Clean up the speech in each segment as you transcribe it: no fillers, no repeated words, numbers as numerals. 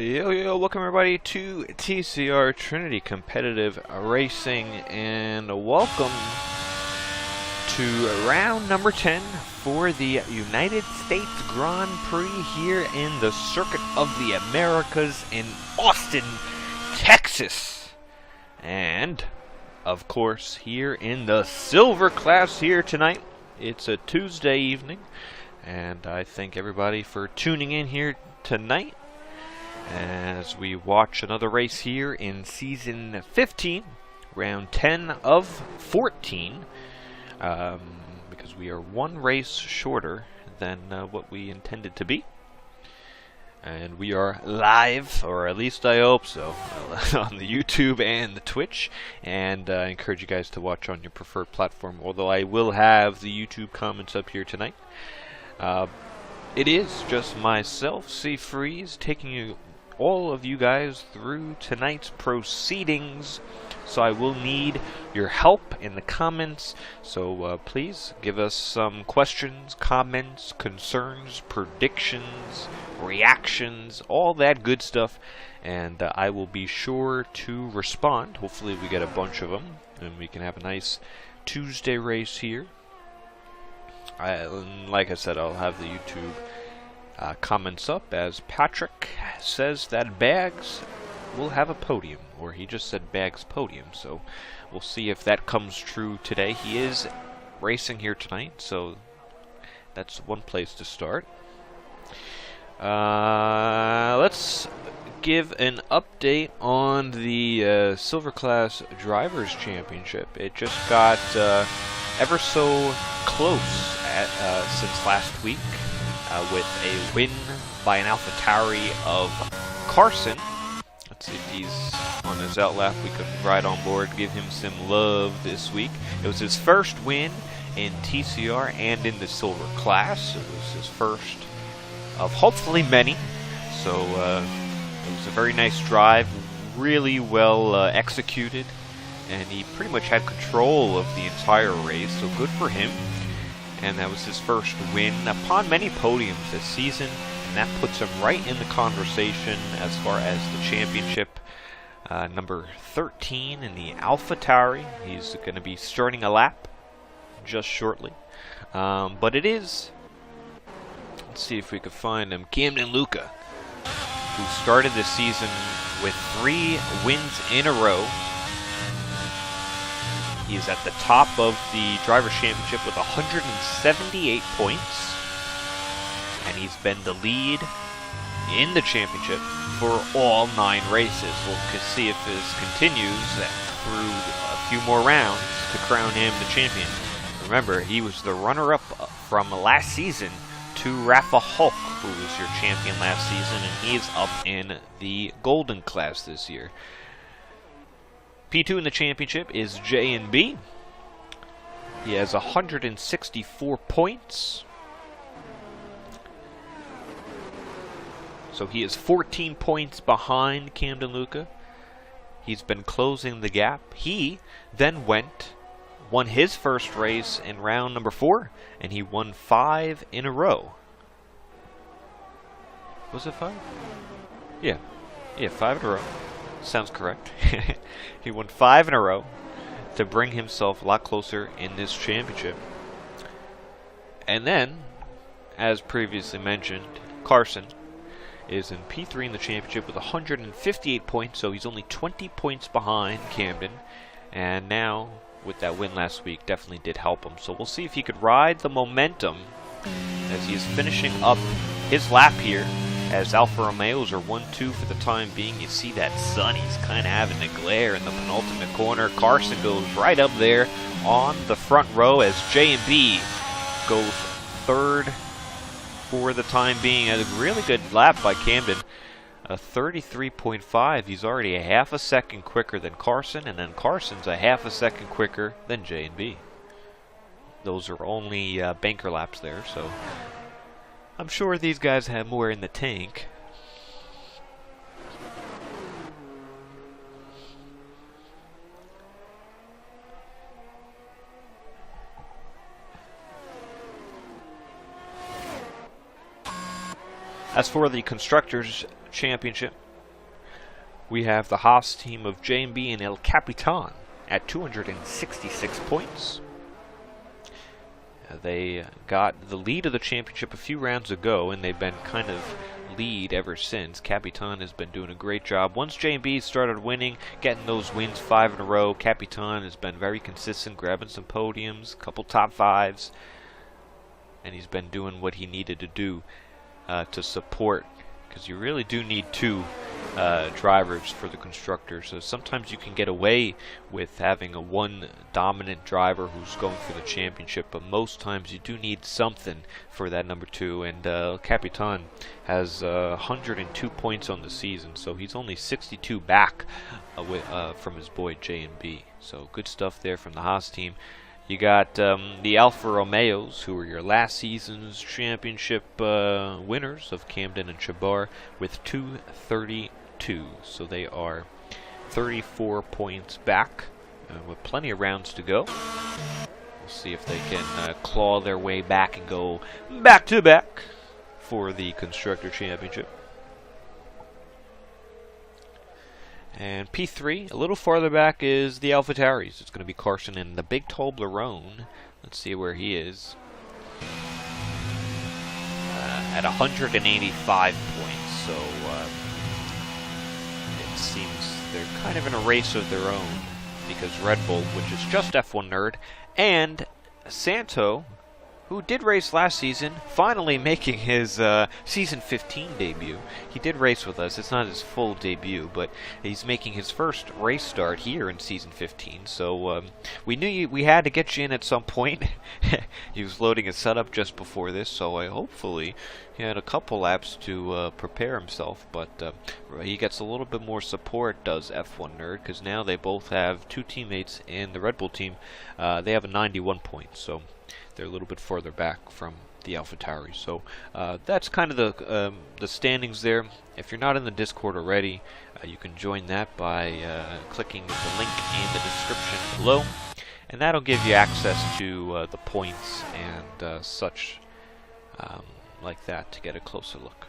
Yo, welcome everybody to TCR Trinity Competitive Racing, and welcome to round number 10 for the United States Grand Prix here in the Circuit of the Americas in Austin, Texas. And, of course, here in the silver class here tonight. It's a Tuesday evening, and I thank everybody for tuning in here tonight as we watch another race here in season 15, round 10 of 14, because we are one race shorter than what we intended to be. And we are live, or at least I hope so, on the YouTube and the Twitch. And I encourage you guys to watch on your preferred platform, although I will have the YouTube comments up here tonight. It is just myself, C Freeze, taking all of you guys through tonight's proceedings, so I will need your help in the comments. So please give us some questions, comments, concerns, predictions, reactions, all that good stuff, and I will be sure to respond. Hopefully we get a bunch of them and we can have a nice Tuesday race here. Like I said, I'll have the YouTube comments up as Patrick says that Bags will have a podium, or he just said Bags podium, so we'll see if that comes true today. He is racing here tonight, so that's one place to start. Let's give an update on the Silver Class Drivers' Championship. It just got ever so close since last week, with a win by an AlphaTauri of Carson. Let's see if he's on his outlap. We could ride on board, give him some love this week. It was his first win in TCR and in the silver class. It was his first of hopefully many. So it was a very nice drive, really well executed, and he pretty much had control of the entire race, so good for him. And that was his first win upon many podiums this season, and that puts him right in the conversation as far as the championship. Number 13 in the AlphaTauri. He's going to be starting a lap just shortly. But it is, let's see if we can find him, Camden Luca, who started the season with 3 wins in a row. He is at the top of the Drivers' Championship with 178 points. And he's been the lead in the championship for all 9 races. We'll see if this continues through a few more rounds to crown him the champion. Remember, he was the runner-up from last season to Rafa Hulk, who was your champion last season, and he is up in the golden class this year. P2 in the championship is J&B. He has 164 points. So he is 14 points behind Camden Luca. He's been closing the gap. He then won his first race in round number 4, and he won 5 in a row. Was it 5? Yeah, 5 in a row. Sounds correct. He won 5 in a row to bring himself a lot closer in this championship. And then, as previously mentioned, Carson is in P3 in the championship with 158 points, so he's only 20 points behind Camden. And now, with that win last week, definitely did help him. So we'll see if he could ride the momentum as he is finishing up his lap here, as Alfa Romeos are 1-2 for the time being. You see that sun, he's kind of having a glare in the penultimate corner. Carson goes right up there on the front row as J&B goes 3rd for the time being. A really good lap by Camden, a 33.5. He's already a half a second quicker than Carson, and then Carson's a half a second quicker than J&B. Those are only banker laps there, so I'm sure these guys have more in the tank. As for the Constructors' Championship, we have the Haas team of J&B and El Capitan at 266 points. They got the lead of the championship a few rounds ago, and they've been kind of lead ever since. Capitan has been doing a great job. Once J&B started winning, getting those wins 5 in a row, Capitan has been very consistent, grabbing some podiums, a couple top 5s, and he's been doing what he needed to do to support, because you really do need 2 drivers for the constructors. So sometimes you can get away with having a one dominant driver who's going for the championship, but most times you do need something for that number 2, and Capitan has 102 points on the season, so he's only 62 back from his boy J&B. So good stuff there from the Haas team. You got the Alfa Romeos, who were your last season's championship winners of Camden and Chabar, with 232. So they are 34 points back with plenty of rounds to go. We'll see if they can claw their way back and go back-to-back for the Constructor Championship. And P3, a little farther back, is the AlphaTauris. It's going to be Carson and the Big Toblerone. Let's see where he is. At 185 points, so it seems they're kind of in a race of their own, because Red Bull, which is just F1 Nerd, and Santo, who did race last season, finally making his Season 15 debut. He did race with us. It's not his full debut, but he's making his first race start here in Season 15. So we knew we had to get you in at some point. He was loading his setup just before this, so hopefully he had a couple laps to prepare himself. But he gets a little bit more support, does F1 Nerd, because now they both have 2 teammates in the Red Bull team. They have a 91 points, so they're a little bit further back from the AlphaTauris. So that's kind of the standings there. If you're not in the Discord already, you can join that by clicking the link in the description below, and that'll give you access to the points and such like that to get a closer look.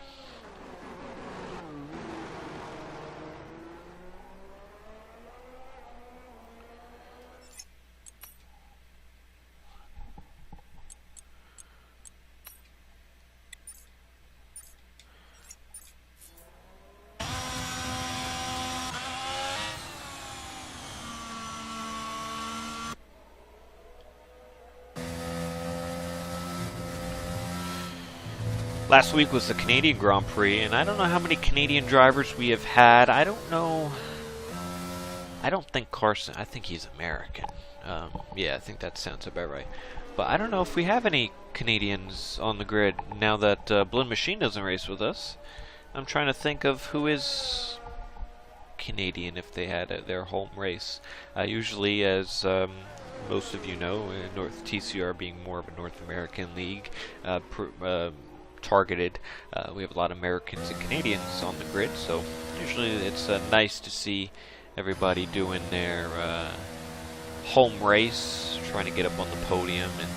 Last week was the Canadian Grand Prix, and I don't know how many Canadian drivers we have had. I don't know. I don't think Carson, I think he's American. Yeah, I think that sounds about right. But I don't know if we have any Canadians on the grid now that Blend Machine doesn't race with us. I'm trying to think of who is Canadian if they had their home race. Usually, as most of you know, North TCR being more of a North American league, targeted. We have a lot of Americans and Canadians on the grid, so usually it's nice to see everybody doing their home race, trying to get up on the podium, and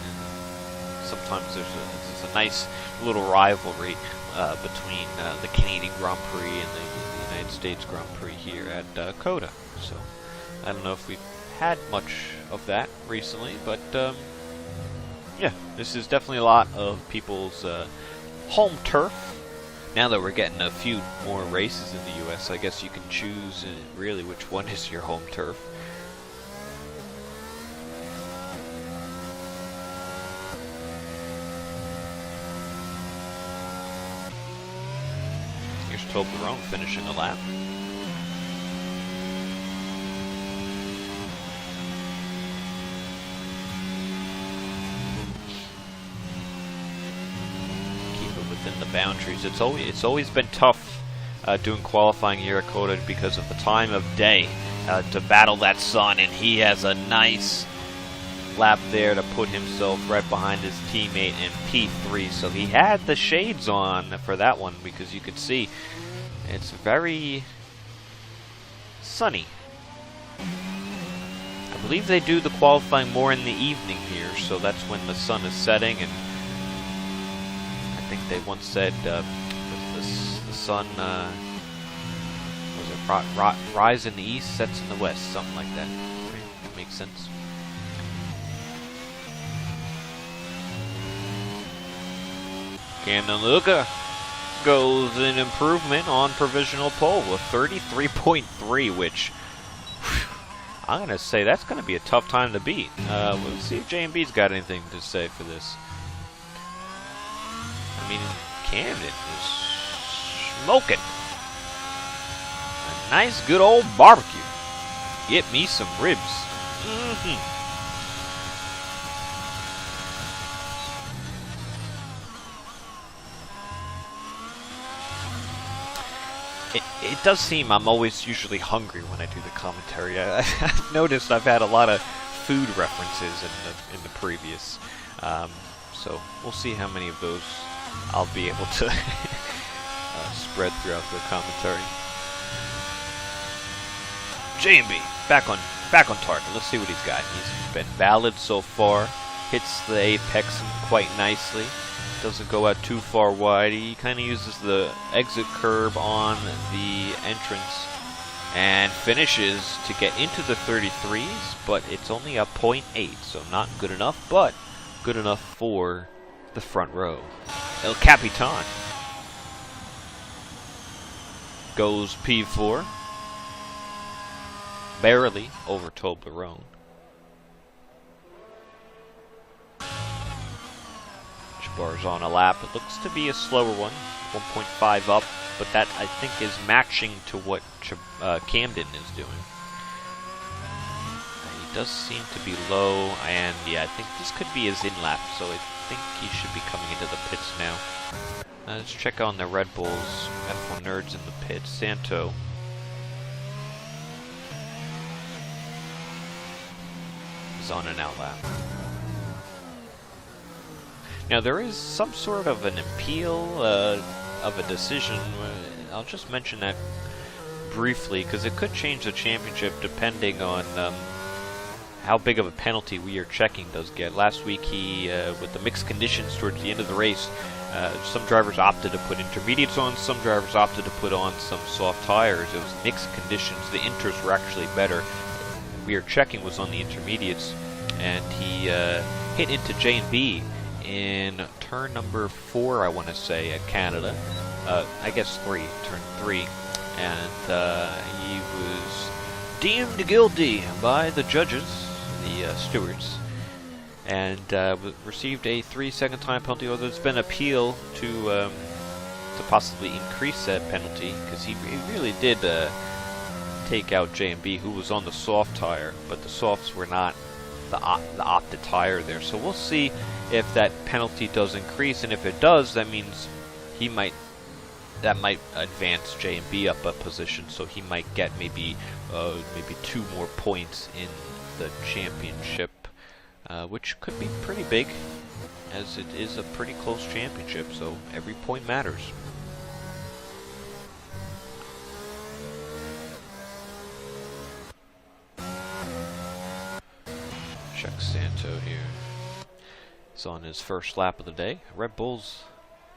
sometimes there's a nice little rivalry between the Canadian Grand Prix and the United States Grand Prix here at COTA. So I don't know if we've had much of that recently, but yeah, this is definitely a lot of people's home turf. Now that we're getting a few more races in the US, I guess you can choose really which one is your home turf. Here's Toblerone finishing a lap. Within the boundaries. It's always been tough doing qualifying here at COTA because of the time of day to battle that sun, and he has a nice lap there to put himself right behind his teammate in P3. So he had the shades on for that one because you could see it's very sunny. I believe they do the qualifying more in the evening here, so that's when the sun is setting, and I think they once said the sun was it rise in the east, sets in the west, something like that. Right? That makes sense. Candeluca goes an improvement on provisional pole with 33.3, which I'm going to say that's going to be a tough time to beat. We'll see if J&B's got anything to say for this. I mean, Camden is smoking. A nice good old barbecue. Get me some ribs. It does seem I'm always usually hungry when I do the commentary. I've noticed I've had a lot of food references in the previous, so we'll see how many of those I'll be able to spread throughout the commentary. J&B back on target. Let's see what he's got. He's been valid so far. Hits the apex quite nicely. Doesn't go out too far wide. He kind of uses the exit curb on the entrance and finishes to get into the 33s, but it's only a 0.8, so not good enough, but good enough for the front row. El Capitan goes P4, barely over Toblerone. Bars on a lap. It looks to be a slower one, 1.5 up, but that I think is matching to what Camden is doing. He does seem to be low, and yeah, I think this could be his in-lap, so I think he should be coming into the pits now. Let's check on the Red Bulls, F1 nerds in the pits. Santo is on an out lap. Now, there is some sort of an appeal of a decision. I'll just mention that briefly, because it could change the championship depending on how big of a penalty We Are Checking does get. Last week, with the mixed conditions towards the end of the race, some drivers opted to put intermediates on, some drivers opted to put on some soft tires. It was mixed conditions. The inters were actually better. We Are Checking was on the intermediates, and he hit into J&B in turn number 4, I want to say, at Canada. I guess turn 3. And he was deemed guilty by the judges, the stewards, and received a 3-second time penalty, although there's been appeal to possibly increase that penalty, because he really did take out J&B, who was on the soft tire, but the softs were not the opted tire there. So we'll see if that penalty does increase, and if it does, that means that might advance J&B up a position, so he might get maybe 2 more points in the championship, which could be pretty big, as it is a pretty close championship, so every point matters. Check Santo here. He's on his first lap of the day. Red Bulls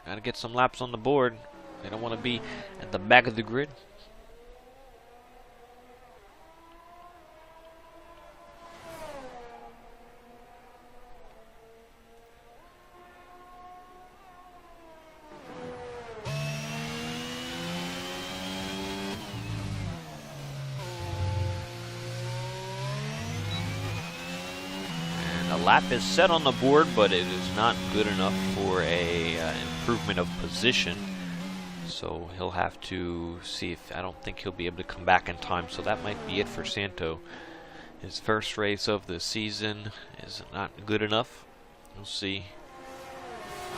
gotta get some laps on the board. They don't want to be at the back of the grid. Lap is set on the board, but it is not good enough for a improvement of position. So he'll have to see if, I don't think he'll be able to come back in time. So that might be it for Santo. His first race of the season is not good enough. We'll see.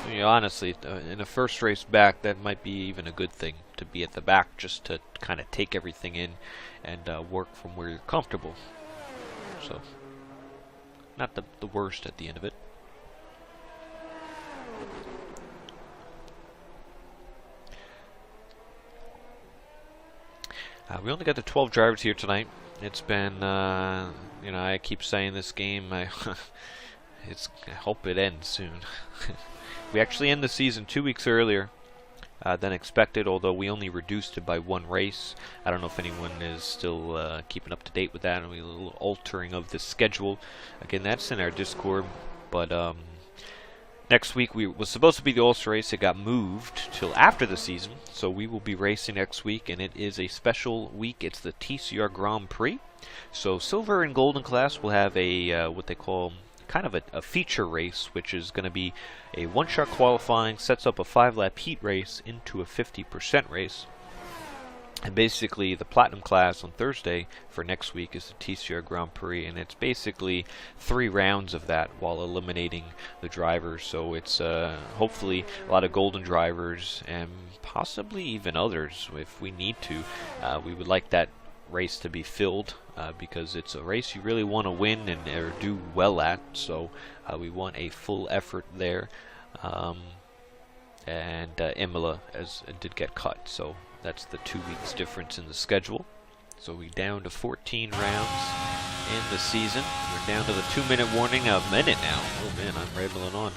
I mean, honestly, in the first race back, that might be even a good thing, to be at the back, just to kind of take everything in and work from where you're comfortable. So not the worst at the end of it. We only got the 12 drivers here tonight. It's been, you know, I keep saying this game, I hope it ends soon. We actually end the season 2 weeks earlier, than expected, although we only reduced it by 1 race. I don't know if anyone is still keeping up to date with that, and a little altering of the schedule. Again, that's in our Discord, but next week was supposed to be the All-Star race. It got moved till after the season, so we will be racing next week, and it is a special week. It's the TCR Grand Prix. So Silver and Golden class will have a what they call kind of a feature race, which is going to be a one-shot qualifying, sets up a 5-lap heat race into a 50% race. And basically, the Platinum class on Thursday for next week is the TCR Grand Prix, and it's basically 3 rounds of that while eliminating the drivers. So it's hopefully a lot of Golden drivers and possibly even others if we need to. We would like that race to be filled because it's a race you really want to win and or do well at. So we want a full effort there. And Imola did get cut, so that's the 2 weeks difference in the schedule. So we're down to 14 rounds in the season. We're down to the 2-minute warning, a minute now. Oh man, I'm rambling on.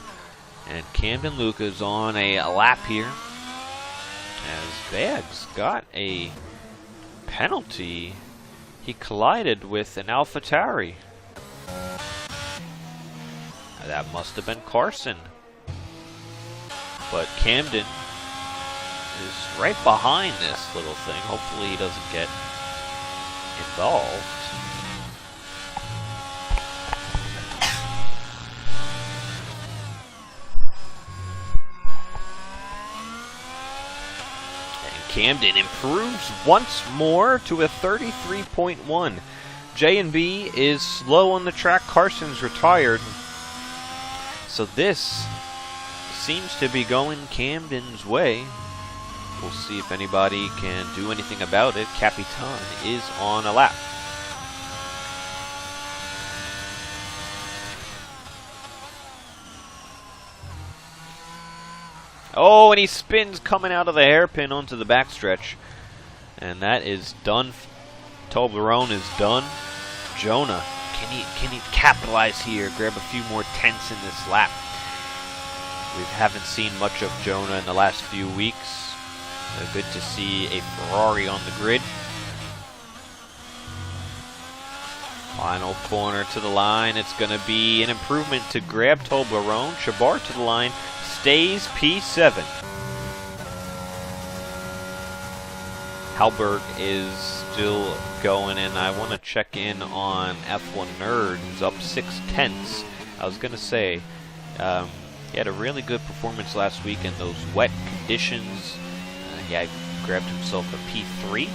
And Camden Luca's on a lap here, as Bags got a penalty. He collided with an AlphaTauri. That must have been Carson. But Camden is right behind this little thing. Hopefully he doesn't get involved. And Camden improves once more to a 33.1. J&B is slow on the track. Carson's retired. So this seems to be going Camden's way. We'll see if anybody can do anything about it. Capitan is on a lap. Oh, and he spins coming out of the hairpin onto the backstretch. And that is done. Toblerone is done. Jonah, can he capitalize here? Grab a few more tenths in this lap. We haven't seen much of Jonah in the last few weeks. Good to see a Ferrari on the grid. Final corner to the line. It's going to be an improvement to grab Toblerone. Shabar to the line. Stays P7. Halberg is still going, and I want to check in on F1 Nerd, who's up 6/10. I was going to say, he had a really good performance last week in those wet conditions. He had grabbed himself a P3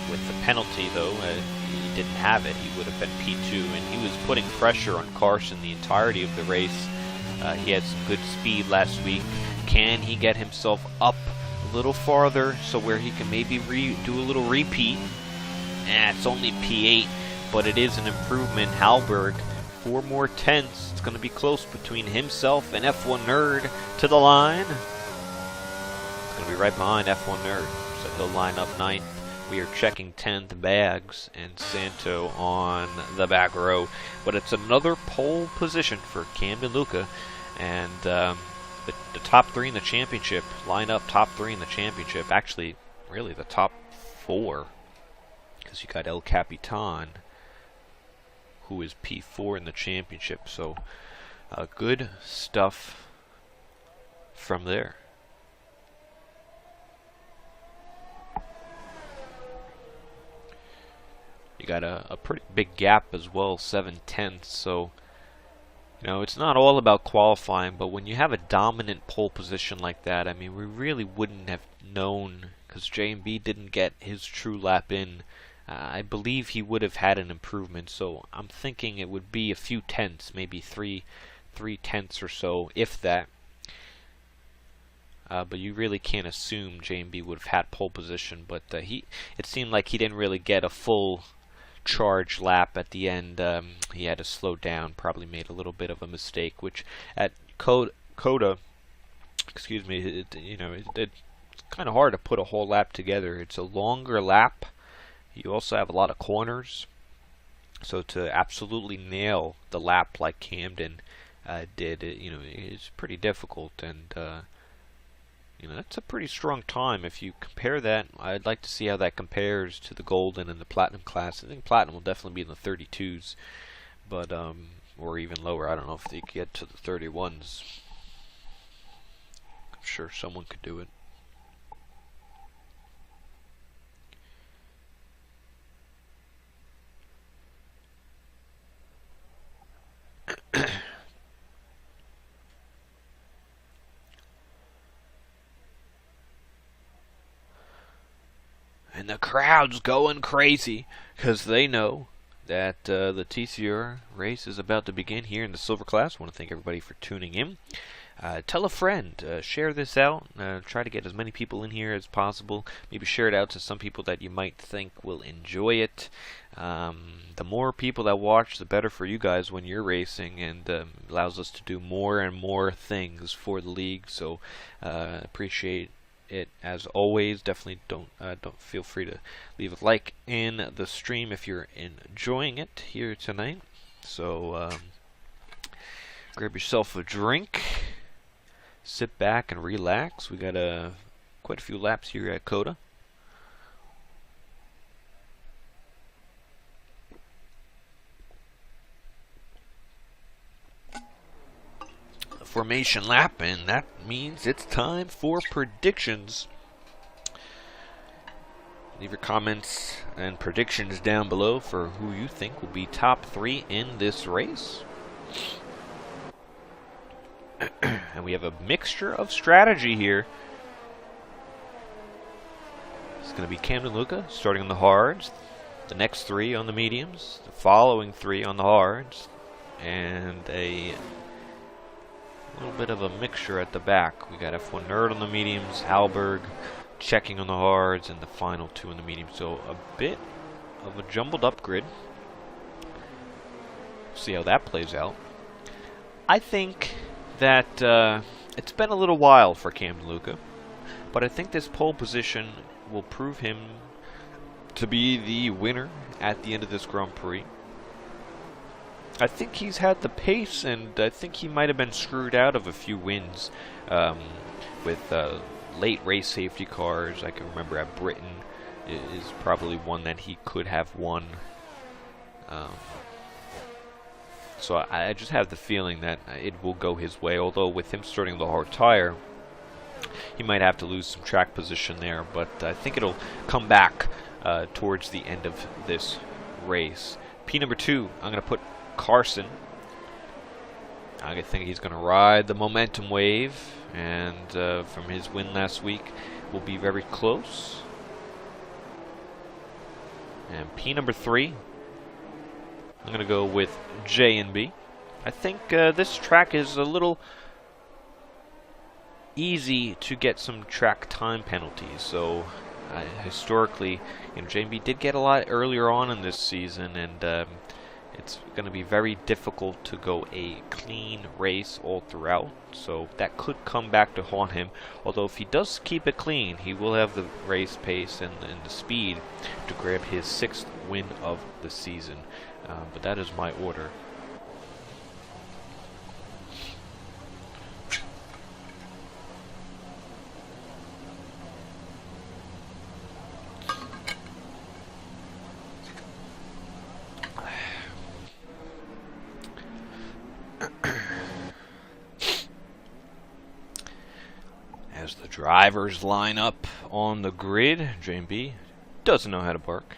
with the penalty, though. He didn't have it. He would have been P2, and he was putting pressure on Carson the entirety of the race. He had some good speed last week. Can he get himself up a little farther so where he can maybe do a little repeat? It's only P8, but it is an improvement. Halberg, 4 more tenths. It's going to be close between himself and F1 Nerd to the line. Going to be right behind F1 Nerd, so he'll line up 9th. We are checking 10th Bags and Santo on the back row, but it's another pole position for Camden Luca, and the top 3 in the championship line up top 3 in the championship. Actually, really the top 4, because you got El Capitan, who is P4 in the championship. So good stuff from there. You got a pretty big gap as well, 7/10. So, you know, it's not all about qualifying, but when you have a dominant pole position like that, I mean, we really wouldn't have known, because J&B didn't get his true lap in. I believe he would have had an improvement, so I'm thinking it would be a few tenths, maybe three tenths or so, if that. But you really can't assume J&B would have had pole position. But it seemed like he didn't really get a full charge lap at the end. He had to slow down, probably made a little bit of a mistake, which at Coda, excuse me, it's kind of hard to put a whole lap together. It's a longer lap. You also have a lot of corners, so to absolutely nail the lap like Camden did, it's pretty difficult. And you know, that's a pretty strong time. If you compare that, I'd like to see how that compares to the Golden and the Platinum class. I think Platinum will definitely be in the 32s, but or even lower. I don't know if they get to the 31s. I'm sure someone could do it. And the crowd's going crazy because they know that the TCR race is about to begin here in the silver class. I want to thank everybody for tuning in. Tell a friend, share this out, try to get as many people in here as possible. Maybe share it out to some people that you might think will enjoy it. The more people that watch, the better for you guys when you're racing, and allows us to do more and more things for the league. So appreciate it as always. Definitely don't feel free to leave a like in the stream if you're enjoying it here tonight. So grab yourself a drink, sit back and relax. We got quite a few laps here at COTA. Formation lap, and that means it's time for predictions. Leave your comments and predictions down below for who you think will be top 3 in this race. And we have a mixture of strategy here. It's going to be Camden Luca starting on the hards, the next 3 on the mediums, the following 3 on the hards, and a little bit of a mixture at the back. We got F1 Nerd on the mediums, Halberg checking on the hards, and the final 2 on the mediums. So a bit of a jumbled up grid. See how that plays out. I think that it's been a little while for Camden Luca, but I think this pole position will prove him to be the winner at the end of this Grand Prix. I think he's had the pace, and I think he might have been screwed out of a few wins with late race safety cars. I can remember at Britain is probably one that he could have won. So I just have the feeling that it will go his way, although with him starting the hard tire, he might have to lose some track position there, but I think it'll come back towards the end of this race. P number 2, I'm going to put Carson. I think he's going to ride the momentum wave, and from his win last week will be very close. And P number 3, I'm going to go with J&B. I think this track is a little easy to get some track time penalties. So historically, you know, J&B did get a lot earlier on in this season, and it's going to be very difficult to go a clean race all throughout, so that could come back to haunt him. Although if he does keep it clean, he will have the race pace and the speed to grab his 6th win of the season. But that is my order. As the drivers line up on the grid, J&B doesn't know how to bark.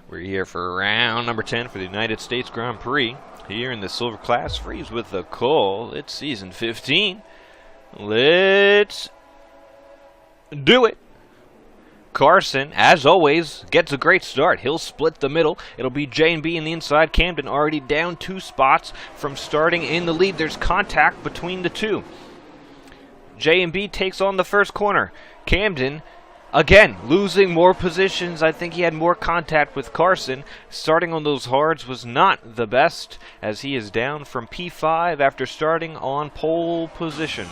We're here for round number 10 for the United States Grand Prix. Here in the silver class, freeze with the call. It's season 15. Let's do it. Carson, as always, gets a great start. He'll split the middle. It'll be J&B in the inside. Camden already down 2 spots from starting in the lead. There's contact between the two. J&B takes on the first corner. Camden, again, losing more positions. I think he had more contact with Carson. Starting on those hards was not the best, as he is down from P5 after starting on pole position,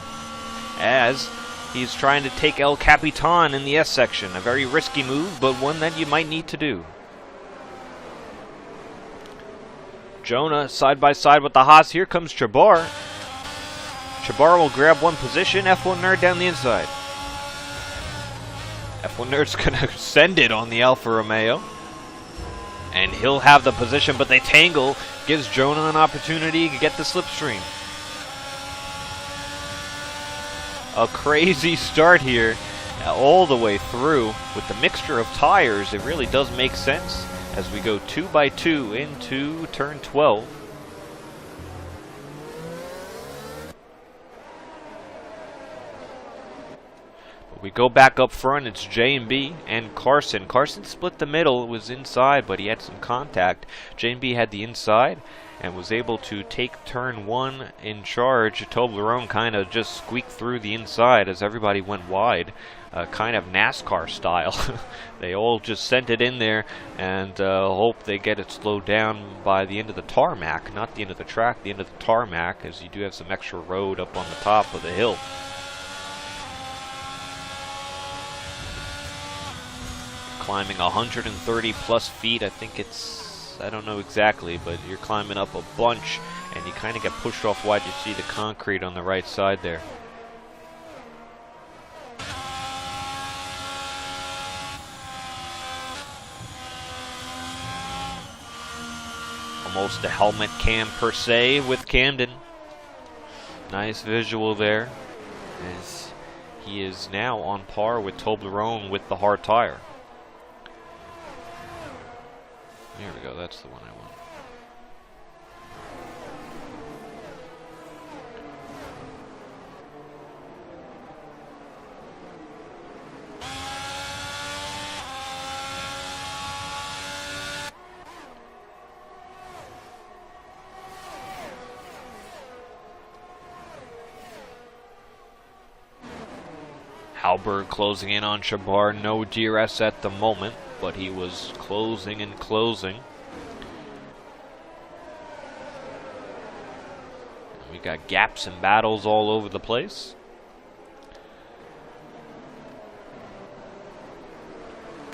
as he's trying to take El Capitan in the S section. A very risky move, but one that you might need to do. Jonah side by side with the Haas. Here comes Chabar. Chabar will grab one position. F1 Nerd down the inside. F1 Nerd's gonna send it on the Alfa Romeo. And he'll have the position, but they tangle. Gives Jonah an opportunity to get the slipstream. A crazy start here, all the way through. With the mixture of tires, it really does make sense as we go 2 by 2 into turn 12. We go back up front, it's J&B and Carson. Carson split the middle, was inside, but he had some contact. J&B had the inside and was able to take turn 1 in charge. Toblerone kind of just squeaked through the inside as everybody went wide, kind of NASCAR style. They all just sent it in there and hope they get it slowed down by the end of the tarmac, not the end of the track, the end of the tarmac, as you do have some extra road up on the top of the hill. Climbing 130 plus feet, I think it's, I don't know exactly, but you're climbing up a bunch and you kind of get pushed off wide. You see the concrete on the right side there. Almost a helmet cam per se with Camden. Nice visual there, as he is now on par with Toblerone with the hard tire. There we go, that's the one I want. Halberg closing in on Chabar, no DRS at the moment, but he was closing and closing. We got gaps and battles all over the place.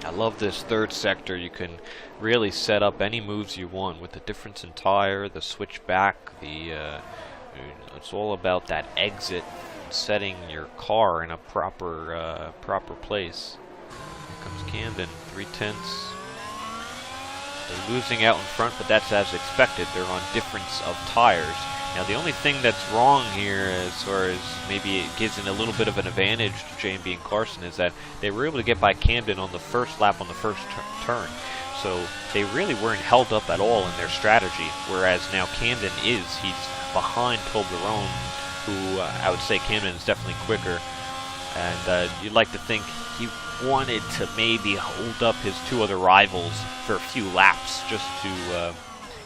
I love this third sector. You can really set up any moves you want with the difference in tire, the switchback, it's all about that exit, setting your car in a proper place. Here comes Camden, 3/10. They're losing out in front, but that's as expected. They're on difference of tires. Now the only thing that's wrong here, as far as maybe it gives a little bit of an advantage to J&B and Carson, is that they were able to get by Camden on the first lap on the first turn. So they really weren't held up at all in their strategy, whereas now Camden is. He's behind Toblerone, who I would say Camden is definitely quicker. And you'd like to think he wanted to maybe hold up his two other rivals for a few laps just to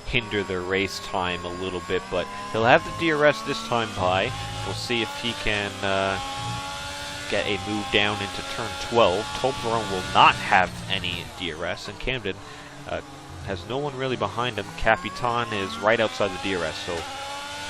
hinder their race time a little bit, but he'll have the DRS this time by. We'll see if he can get a move down into turn 12. Toblerone will not have any DRS, and Camden has no one really behind him. Capitan is right outside the DRS, so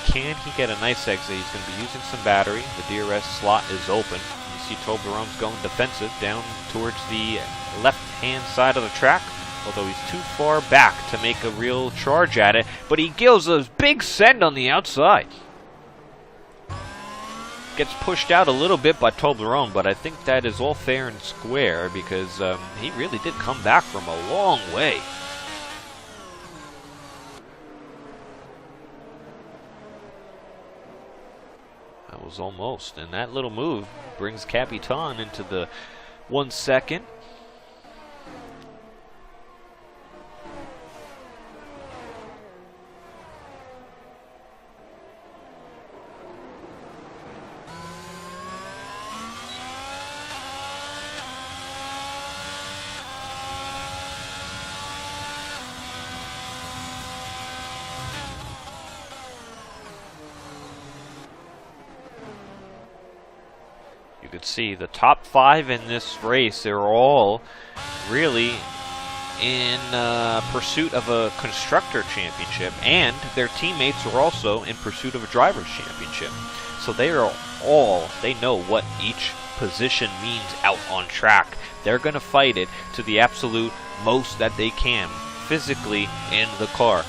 can he get a nice exit? He's going to be using some battery. The DRS slot is open. You see Toblerone's going defensive down towards the left-hand side of the track, although he's too far back to make a real charge at it, but he gives a big send on the outside. Gets pushed out a little bit by Toblerone, but I think that is all fair and square because he really did come back from a long way. That was almost, and that little move brings Capitan into the 1 second. You could see the top 5 in this race, they're all really in pursuit of a constructor championship, and their teammates are also in pursuit of a driver's championship. So they are all, they know what each position means out on track. They're going to fight it to the absolute most that they can physically in the car.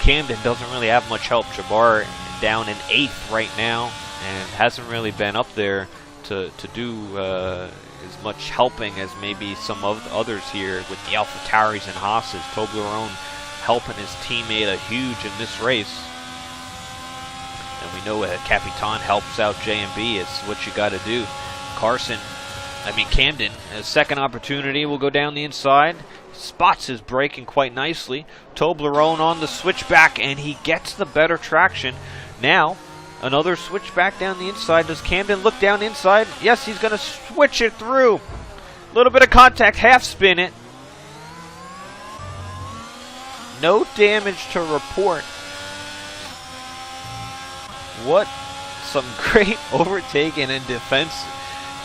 Camden doesn't really have much help. Chabar down in 8th right now, and hasn't really been up there to do as much helping as maybe some of the others here with the AlphaTauris and Haas's. Toblerone helping his teammate huge in this race. And we know Capitan helps out J&B. It's what you got to do. Camden, a second opportunity, will go down the inside. Spots his braking quite nicely. Toblerone on the switchback, and he gets the better traction. Now, another switchback down the inside. Does Camden look down inside? Yes, he's going to switch it through. A little bit of contact, half spin it. No damage to report. What some great overtaking and defense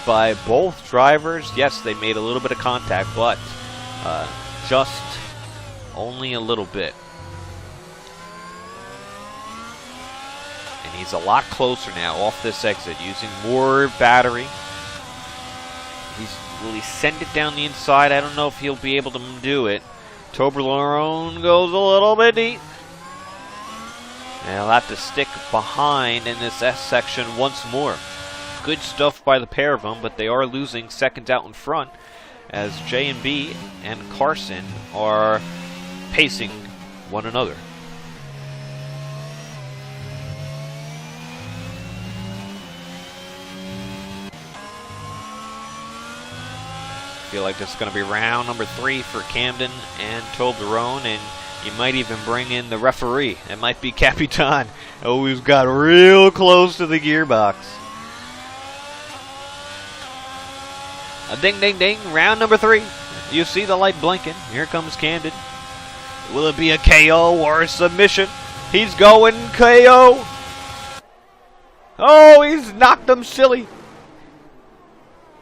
by both drivers. Yes, they made a little bit of contact, but just only a little bit. And he's a lot closer now off this exit, using more battery. Will he send it down the inside? I don't know if he'll be able to do it. Toblerone goes a little bit deep. And he'll have to stick behind in this S section once more. Good stuff by the pair of them, but they are losing seconds out in front as J&B and Carson are pacing one another. Feel like this is going to be round number 3 for Camden and Toblerone, and you might even bring in the referee. It might be Capitan. Oh, he's got real close to the gearbox. A ding, ding, ding. Round number 3. You see the light blinking. Here comes Camden. Will it be a KO or a submission? He's going KO. Oh, he's knocked him silly.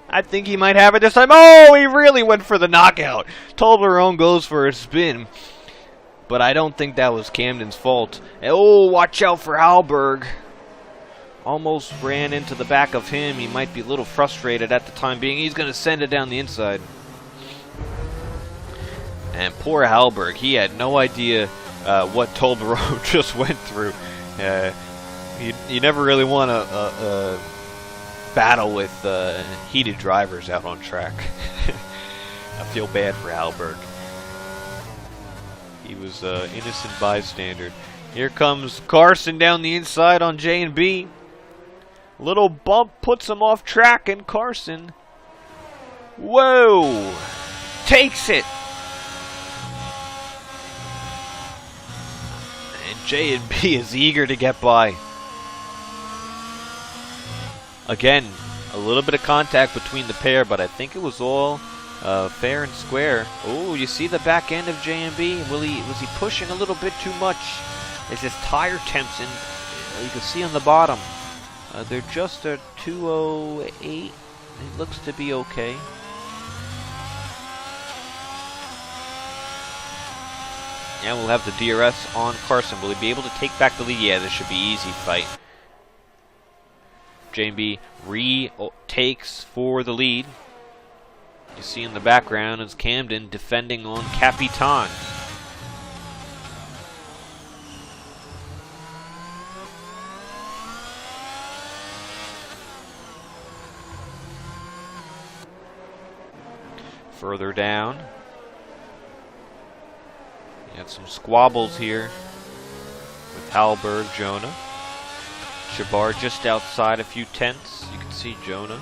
I think he might have it this time. Oh, he really went for the knockout. Toblerone goes for a spin. But I don't think that was Camden's fault. Oh, watch out for Hallberg. Almost ran into the back of him. He might be a little frustrated at the time being. He's going to send it down the inside. And poor Hallberg, he had no idea what Toblerone just went through. You never really want to battle with heated drivers out on track. I feel bad for Hallberg. He was an innocent bystander. Here comes Carson down the inside on J&B. Little bump puts him off track, and Carson, whoa, takes it. And J&B is eager to get by. Again, a little bit of contact between the pair, but I think it was all fair and square. Oh, you see the back end of J&B? Was he pushing a little bit too much? As his tire temps in, you can see on the bottom. They're just a 208. It looks to be okay. Yeah, we'll have the DRS on Carson. Will he be able to take back the lead? Yeah, this should be easy fight. J&B retakes for the lead. You see in the background is Camden defending on Capitan. Further down, you have some squabbles here with Hallberg, Jonah. Shabar just outside a few tenths. You can see Jonah.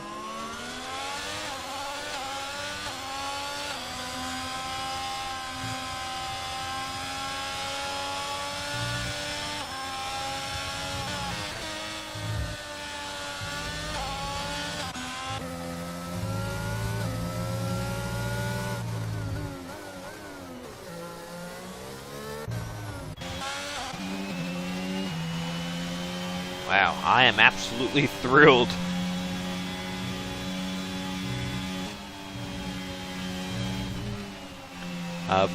Wow, I am absolutely thrilled.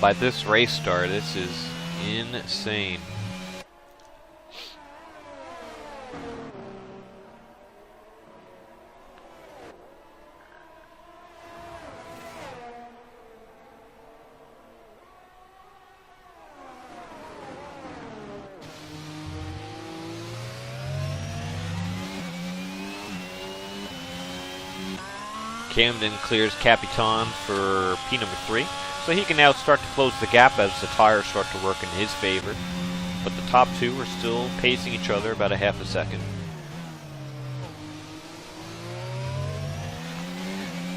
By this race start, this is insane. Camden clears Capitan for P3, so he can now start to close the gap as the tires start to work in his favor. But the top two are still pacing each other about a half a second.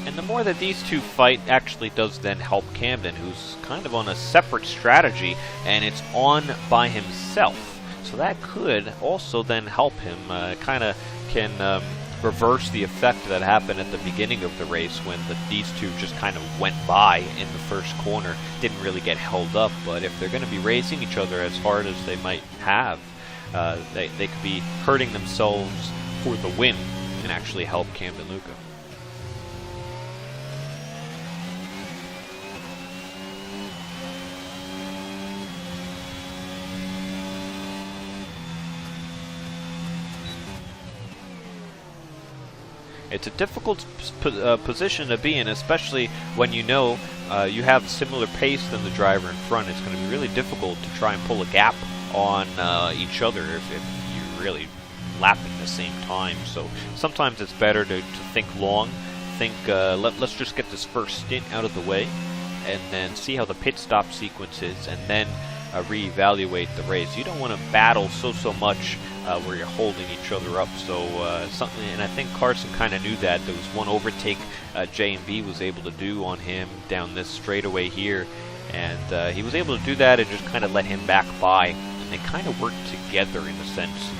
And the more that these two fight actually does then help Camden, who's kind of on a separate strategy, and it's on by himself. So that could also then help him, kind of can reverse the effect that happened at the beginning of the race when these two just kind of went by in the first corner, didn't really get held up. But if they're going to be racing each other as hard as they might have, they could be hurting themselves for the win and actually help Camden Luca. It's a difficult position to be in, especially when you know you have similar pace than the driver in front. It's going to be really difficult to try and pull a gap on each other if you're really lapping the same time. So sometimes it's better to think long, think let's just get this first stint out of the way, and then see how the pit stop sequence is, and then reevaluate the race. You don't want to battle so much where you're holding each other up. So something, and I think Carson kind of knew that. There was one overtake J&B was able to do on him down this straightaway here, and he was able to do that and just kind of let him back by, and they kind of worked together in a sense,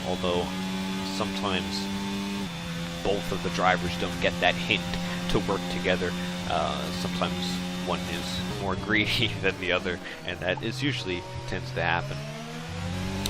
although sometimes both of the drivers don't get that hint to work together. Sometimes one is more greedy than the other, and that is usually tends to happen.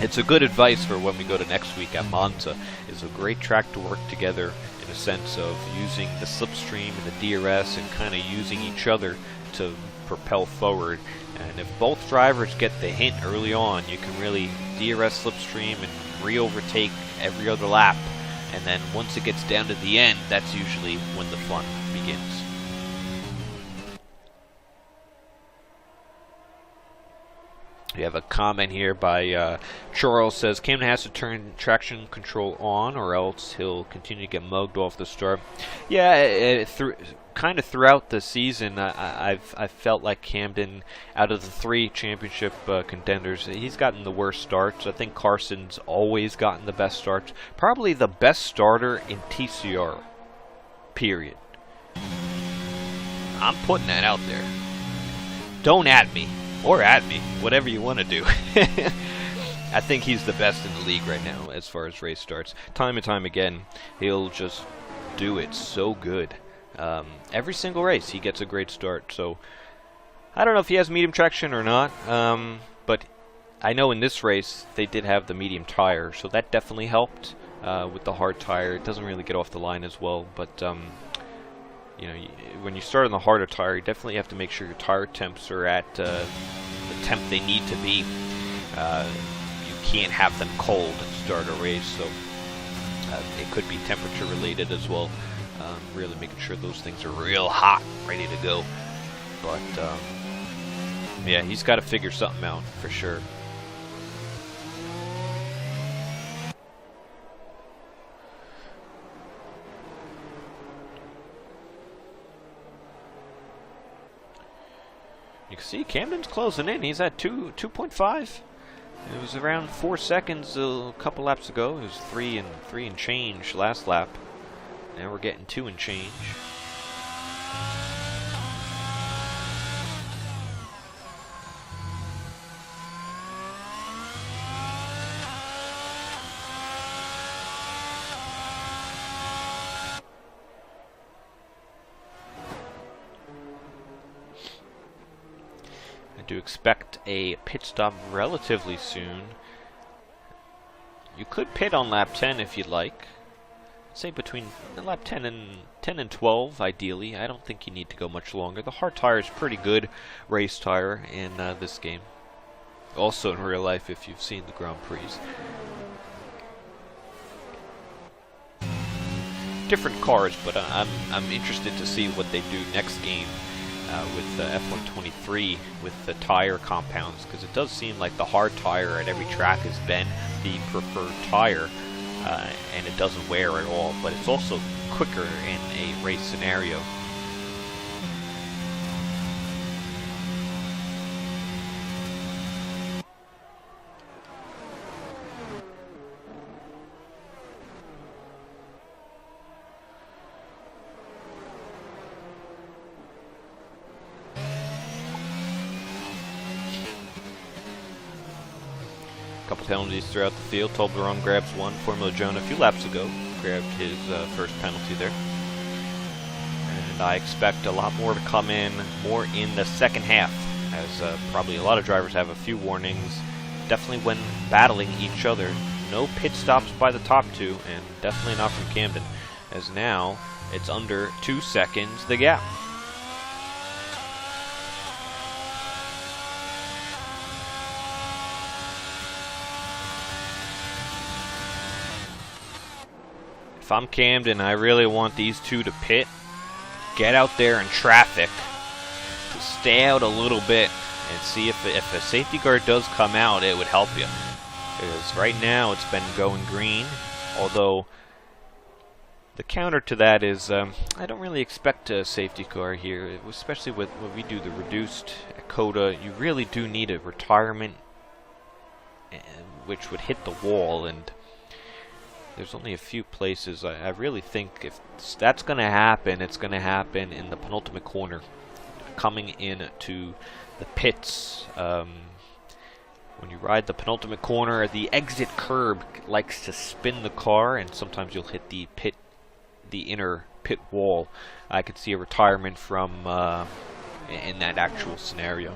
It's a good advice for when we go to next week at Monza. It's a great track to work together in a sense of using the slipstream and the DRS and kind of using each other to propel forward. And if both drivers get the hint early on, you can really DRS slipstream and re-overtake every other lap. And then once it gets down to the end, that's usually when the fun begins. We have a comment here by Charles, says Camden has to turn traction control on or else he'll continue to get mugged off the start. Yeah, kind of throughout the season, I've felt like Camden, out of the three championship contenders, he's gotten the worst starts. I think Carson's always gotten the best starts. Probably the best starter in TCR, period. I'm putting that out there. Don't at me. Or at me, whatever you want to do. I think he's the best in the league right now as far as race starts. Time and time again, he'll just do it so good. Every single race, he gets a great start. So, I don't know if he has medium traction or not, but I know in this race, they did have the medium tire, so that definitely helped with the hard tire. It doesn't really get off the line as well, but you know, when you start on the harder tire, you definitely have to make sure your tire temps are at the temp they need to be. You can't have them cold to start a race, so it could be temperature related as well. Really making sure those things are real hot, ready to go. But yeah, he's got to figure something out for sure. You can see Camden's closing in. He's at 2.5. It was around 4 seconds a couple laps ago. It was 3 and change last lap. Now we're getting 2 and change. I do expect a pit stop relatively soon. You could pit on lap 10 if you'd like. Say between lap 10 and 12, ideally. I don't think you need to go much longer. The hard tire is pretty good race tire in this game. Also in real life, if you've seen the Grand Prix. Different cars, but I'm interested to see what they do next game with the F123 with the tire compounds, because it does seem like the hard tire at every track has been the preferred tire. and it doesn't wear at all, but it's also quicker in a race scenario. Couple penalties throughout the field. Toblerone grabs one. Formula Jonah a few laps ago grabbed his first penalty there. And I expect a lot more to come in, more in the second half, as probably a lot of drivers have a few warnings, definitely when battling each other. No pit stops by the top two, and definitely not from Camden, as now it's under 2 seconds the gap. If I'm Camden, I really want these two to pit, get out there in traffic, stay out a little bit, and see if a safety guard does come out, it would help you. Because right now it's been going green, although the counter to that is I don't really expect a safety car here, especially when we do the reduced quota. You really do need a retirement, which would hit the wall, and there's only a few places. I really think if that's going to happen, it's going to happen in the penultimate corner, coming in to the pits. When you ride the penultimate corner, the exit curb likes to spin the car, and sometimes you'll hit the inner pit wall. I could see a retirement from in that actual scenario.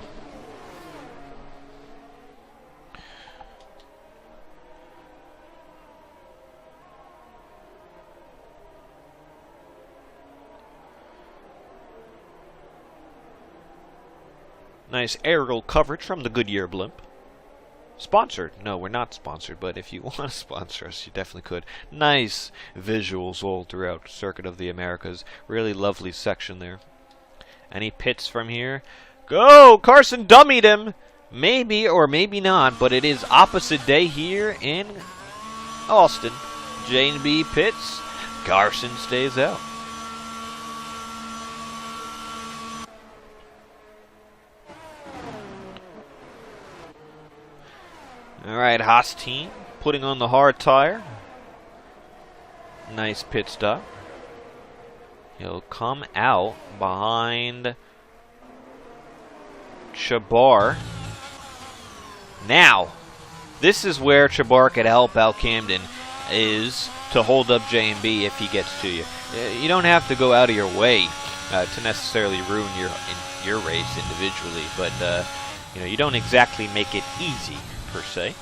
Nice aerial coverage from the Goodyear blimp. Sponsored? No, we're not sponsored, but if you want to sponsor us, you definitely could. Nice visuals all throughout Circuit of the Americas. Really lovely section there. Any pits from here? Go! Carson dummied him! Maybe or maybe not, but it is opposite day here in Austin. J&B pits. Carson stays out. Alright, Haas team putting on the hard tire. Nice pit stop. He'll come out behind Chabar. Now, this is where Chabar could help out Camden, is to hold up J&B if he gets to you. You don't have to go out of your way to necessarily ruin your race individually, but you don't exactly make it easy per se.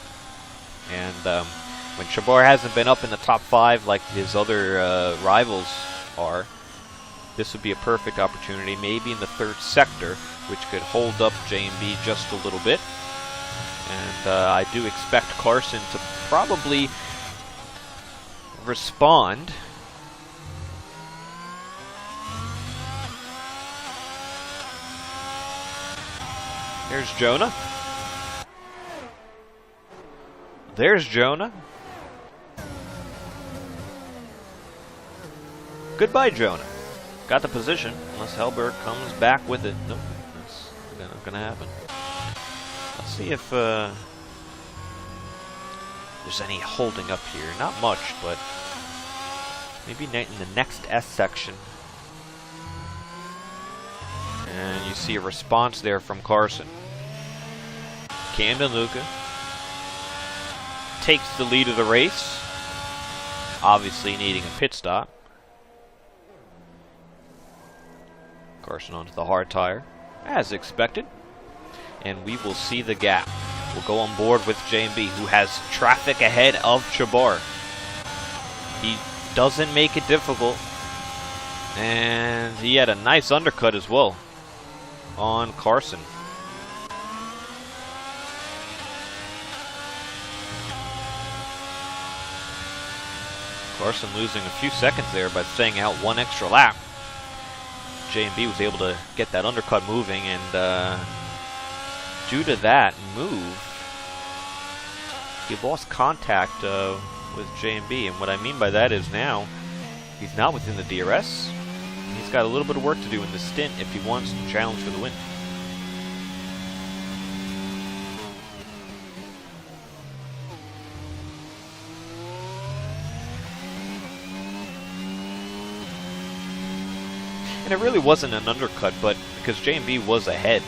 And when Chabar hasn't been up in the top 5 like his other rivals are, this would be a perfect opportunity, maybe in the third sector, which could hold up J&B just a little bit. And I do expect Carson to probably respond. Here's Jonah. There's Jonah. Goodbye, Jonah. Got the position, unless Helberg comes back with it. Nope, that's not going to happen. Let's see if there's any holding up here. Not much, but maybe in the next S section. And you see a response there from Carson. Camden Luca takes the lead of the race, obviously needing a pit stop. Carson onto the hard tire, as expected. And we will see the gap. We'll go on board with J&B, who has traffic ahead of Chabar. He doesn't make it difficult. And he had a nice undercut as well on Carson. Carson losing a few seconds there by staying out one extra lap. J&B was able to get that undercut moving, and due to that move, he lost contact with J&B, and what I mean by that is now he's not within the DRS. He's got a little bit of work to do in this stint if he wants to challenge for the win. And it really wasn't an undercut, but because J&B was ahead.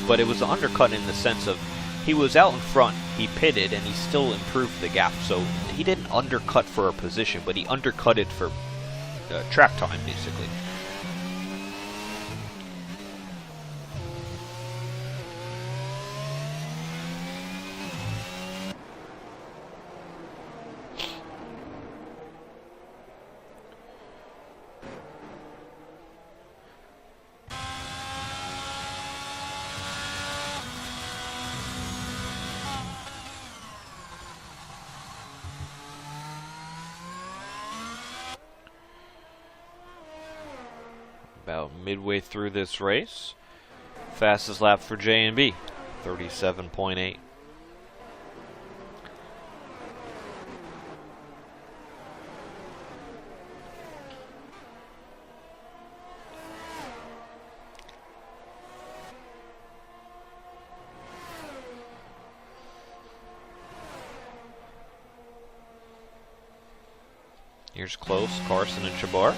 But it was an undercut in the sense of he was out in front, he pitted, and he still improved the gap. So he didn't undercut for a position, but he undercutted for track time, basically. About midway through this race, fastest lap for J&B, 37.8. Here's close, Carson and Chabar.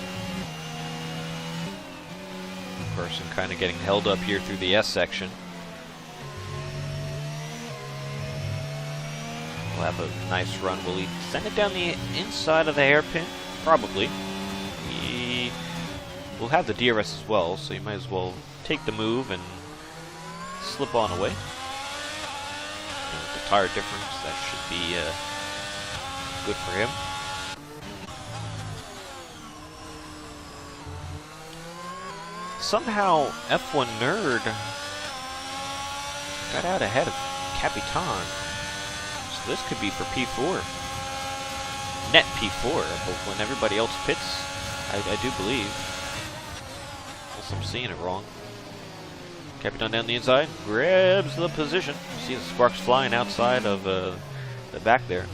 Carson kind of getting held up here through the S section. We'll have a nice run. Will he send it down the inside of the hairpin? Probably. He will have the DRS as well, so you might as well take the move and slip on away. And with the tire difference, that should be good for him. Somehow, F1 Nerd got out ahead of Capitan. So this could be for P4. Net P4, but when everybody else pits, I do believe. Unless I'm seeing it wrong. Capitan down the inside, grabs the position. You see the sparks flying outside of the back there.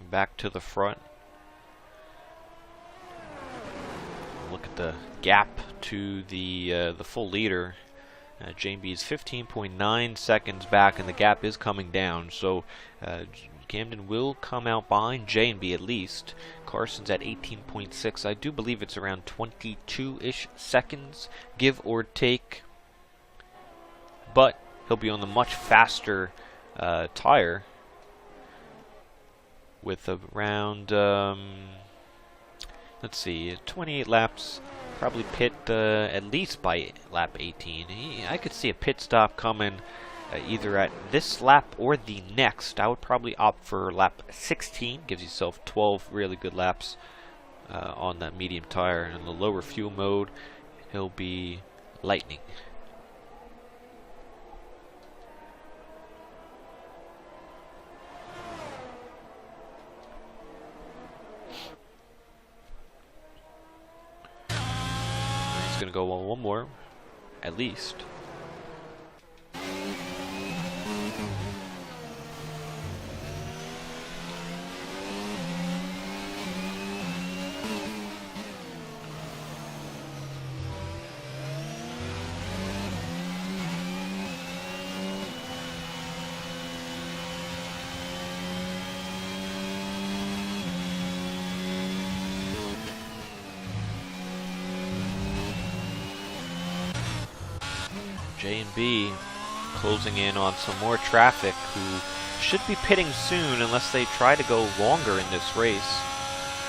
Back to the front. Look at the gap to the full leader. J&B is 15.9 seconds back, and the gap is coming down. So Camden will come out behind J&B at least. Carson's at 18.6. I do believe it's around 22-ish seconds, give or take. But he'll be on the much faster tire. With around, let's see, 28 laps, probably pit at least by lap 18. I could see a pit stop coming either at this lap or the next. I would probably opt for lap 16, gives yourself 12 really good laps on that medium tire. And in the lower fuel mode, he'll be lightning. Going to go on one more, at least. J&B closing in on some more traffic, who should be pitting soon unless they try to go longer in this race.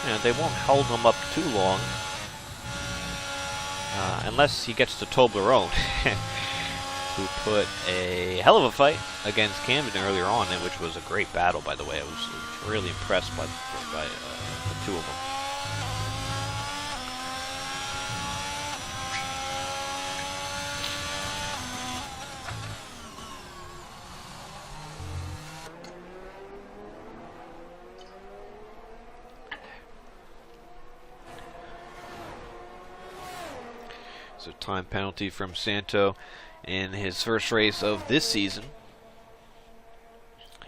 You know, they won't hold them up too long. Unless he gets to Toblerone, who put a hell of a fight against Camden earlier on, which was a great battle, by the way. I was really impressed by the two of them. It's a time penalty from Santo in his first race of this season.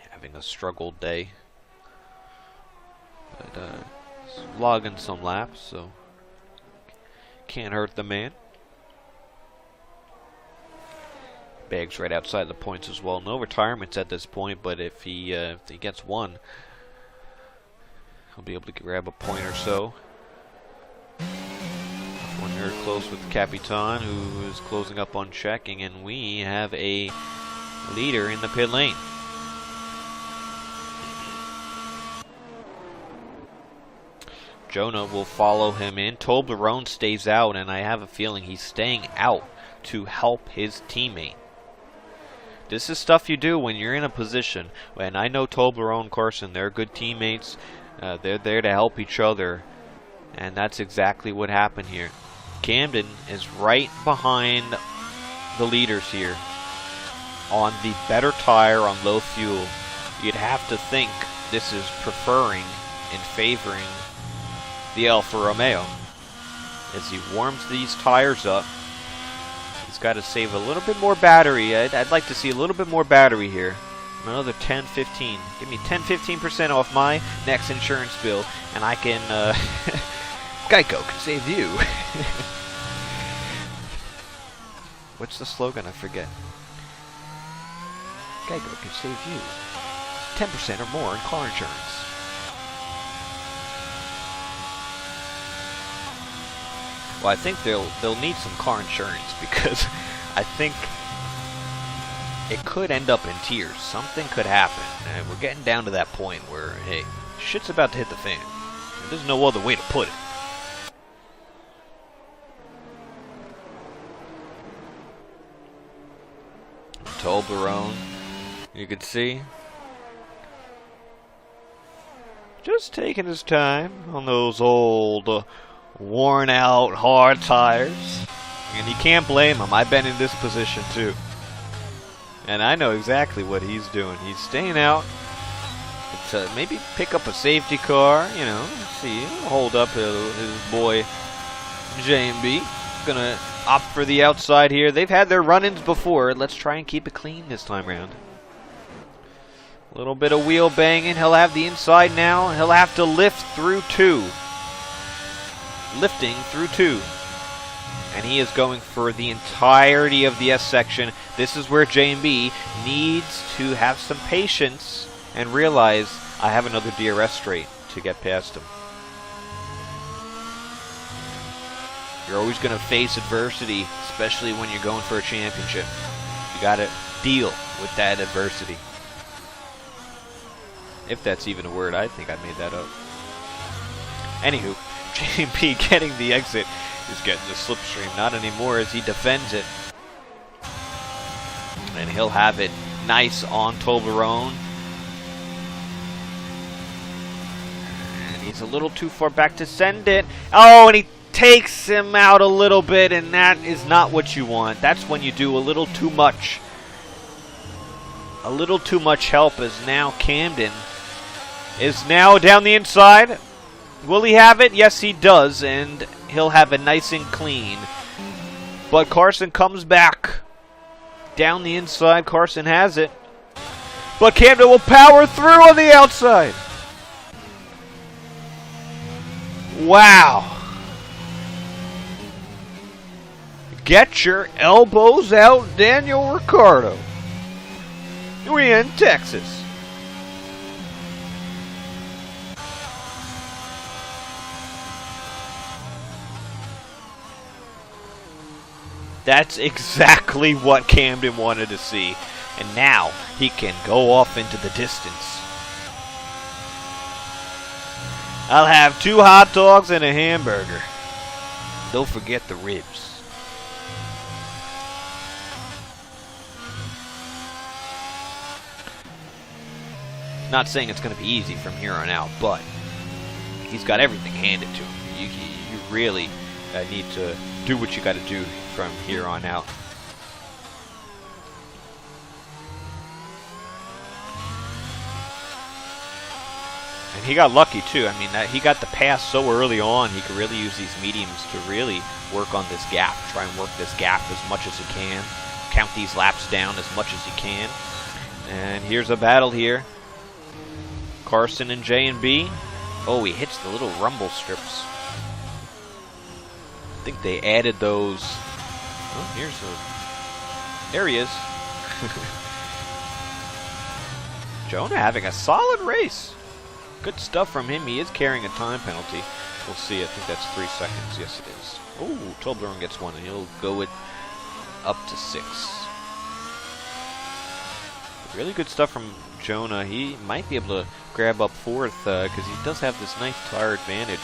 Having a struggled day. But he's logging some laps, so can't hurt the man. Bag's right outside the points as well. No retirements at this point, but if he gets one, he'll be able to grab a point or so. One here close with Capitan, who is closing up on checking, and we have a leader in the pit lane. Jonah will follow him in. Toblerone stays out, and I have a feeling he's staying out to help his teammate. This is stuff you do when you're in a position, and I know Toblerone and Carson, they're good teammates. They're there to help each other, and that's exactly what happened here. Camden is right behind the leaders here on the better tire on low fuel. You'd have to think this is preferring and favoring the Alfa Romeo. As he warms these tires up, he's got to save a little bit more battery. I'd like to see a little bit more battery here. Another 10, 15. Give me 10, 15% off my next insurance bill, and I can, Geico can save you. What's the slogan? I forget. Geico can save you 10% or more in car insurance. Well, I think they'll need some car insurance, because I think it could end up in tears. Something could happen, and we're getting down to that point where, hey, shit's about to hit the fan. There's no other way to put it. Toblerone, you can see, just taking his time on those old, worn out, hard tires. And you can't blame him. I've been in this position too. And I know exactly what he's doing. He's staying out to maybe pick up a safety car, you know, see, hold up his boy J&B. Gonna opt for the outside here. They've had their run-ins before. Let's try and keep it clean this time around. A little bit of wheel banging. He'll have the inside now. He'll have to lift through two. Lifting through two. And he is going for the entirety of the S section. This is where J&B needs to have some patience and realize I have another DRS straight to get past him. You're always going to face adversity, especially when you're going for a championship. You got to deal with that adversity. If that's even a word, I think I made that up. Anywho, J&B getting the exit is getting the slipstream. Not anymore as he defends it. And he'll have it nice on Toblerone. And he's a little too far back to send it. Oh, and he takes him out a little bit, and that is not what you want. That's when you do a little too much. A little too much help, as now Camden is now down the inside. Will he have it? Yes, he does, and he'll have it nice and clean. But Carson comes back. Down the inside, Carson has it. But Camden will power through on the outside. Wow. Get your elbows out, Daniel Ricciardo. We're in Texas. That's exactly what Camden wanted to see. And now he can go off into the distance. I'll have 2 hot dogs and a hamburger. Don't forget the ribs. Not saying it's going to be easy from here on out, but he's got everything handed to him. You really need to do what you got to do from here on out. And he got lucky too. I mean, he got the pass so early on, he could really use these mediums to really work on this gap. Try and work this gap as much as he can. Count these laps down as much as he can. And here's a battle here. Carson and J&B. Oh, he hits the little rumble strips. I think they added those. Oh, there he is. Jonah having a solid race. Good stuff from him. He is carrying a time penalty. We'll see. I think that's 3 seconds. Yes, it is. Oh, Toblerone gets one, and he'll go it up to 6. Really good stuff from Jonah. He might be able to grab up 4th because he does have this nice tire advantage.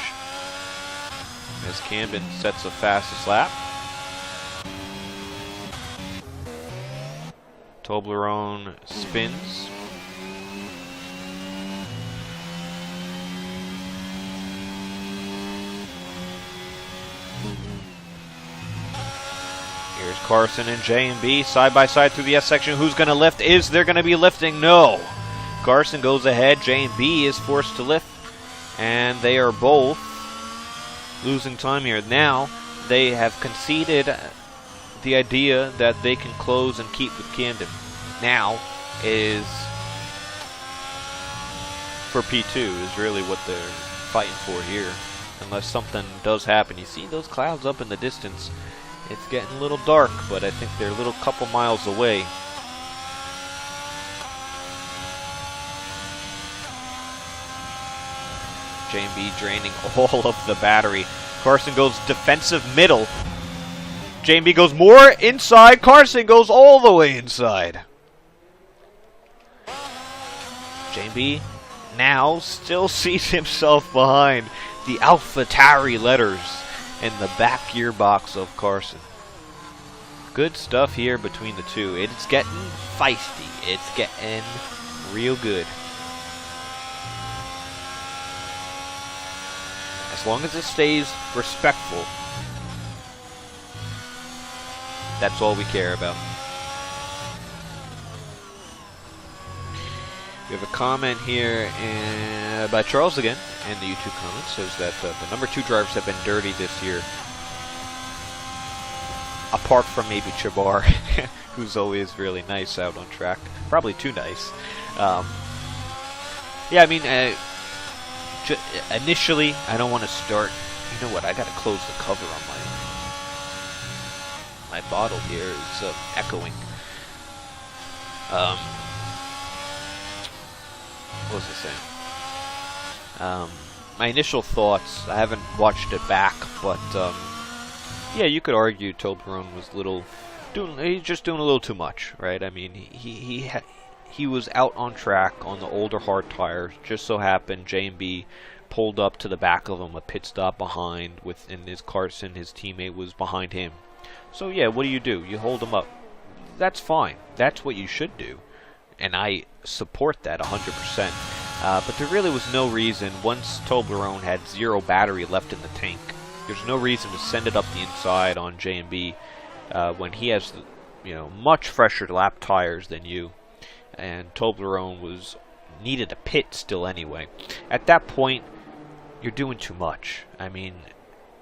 As Camden sets the fastest lap. Toblerone spins. Here's Carson and J&B side by side through the S section. Who's going to lift? Is there going to be lifting? No. Carson goes ahead. J&B is forced to lift. And they are both losing time here. Now they have conceded the idea that they can close and keep with Camden. Now is for P2 is really what they're fighting for here. Unless something does happen. You see those clouds up in the distance. It's getting a little dark, but I think they're a little couple miles away. J&B draining all of the battery. Carson goes defensive middle. J&B goes more inside. Carson goes all the way inside. J&B now still sees himself behind the AlphaTauri letters in the back gearbox of Carson. Good stuff here between the two. It's getting feisty. It's getting real good. As long as it stays respectful, that's all we care about. We have a comment here by Charles again in the YouTube comments. Says that the number 2 drivers have been dirty this year. Apart from maybe Chabar, who's always really nice out on track. Probably too nice. Yeah, I mean, initially, I don't want to start. You know what? I got to close the cover on my bottle here. Is echoing. What was I saying? My initial thoughts, I haven't watched it back, but yeah, you could argue Toblerone was he's just doing a little too much, right? I mean, he was out on track on the older hard tires. Just so happened J&B pulled up to the back of him, a pit stop behind, and his Carson, his teammate, was behind him. So yeah, what do? You hold him up. That's fine. That's what you should do. And I support that 100%. But there really was no reason, once Toblerone had 0 battery left in the tank, there's no reason to send it up the inside on J&B when he has much fresher lap tires than you. And Toblerone needed a pit still anyway. At that point, you're doing too much. I mean,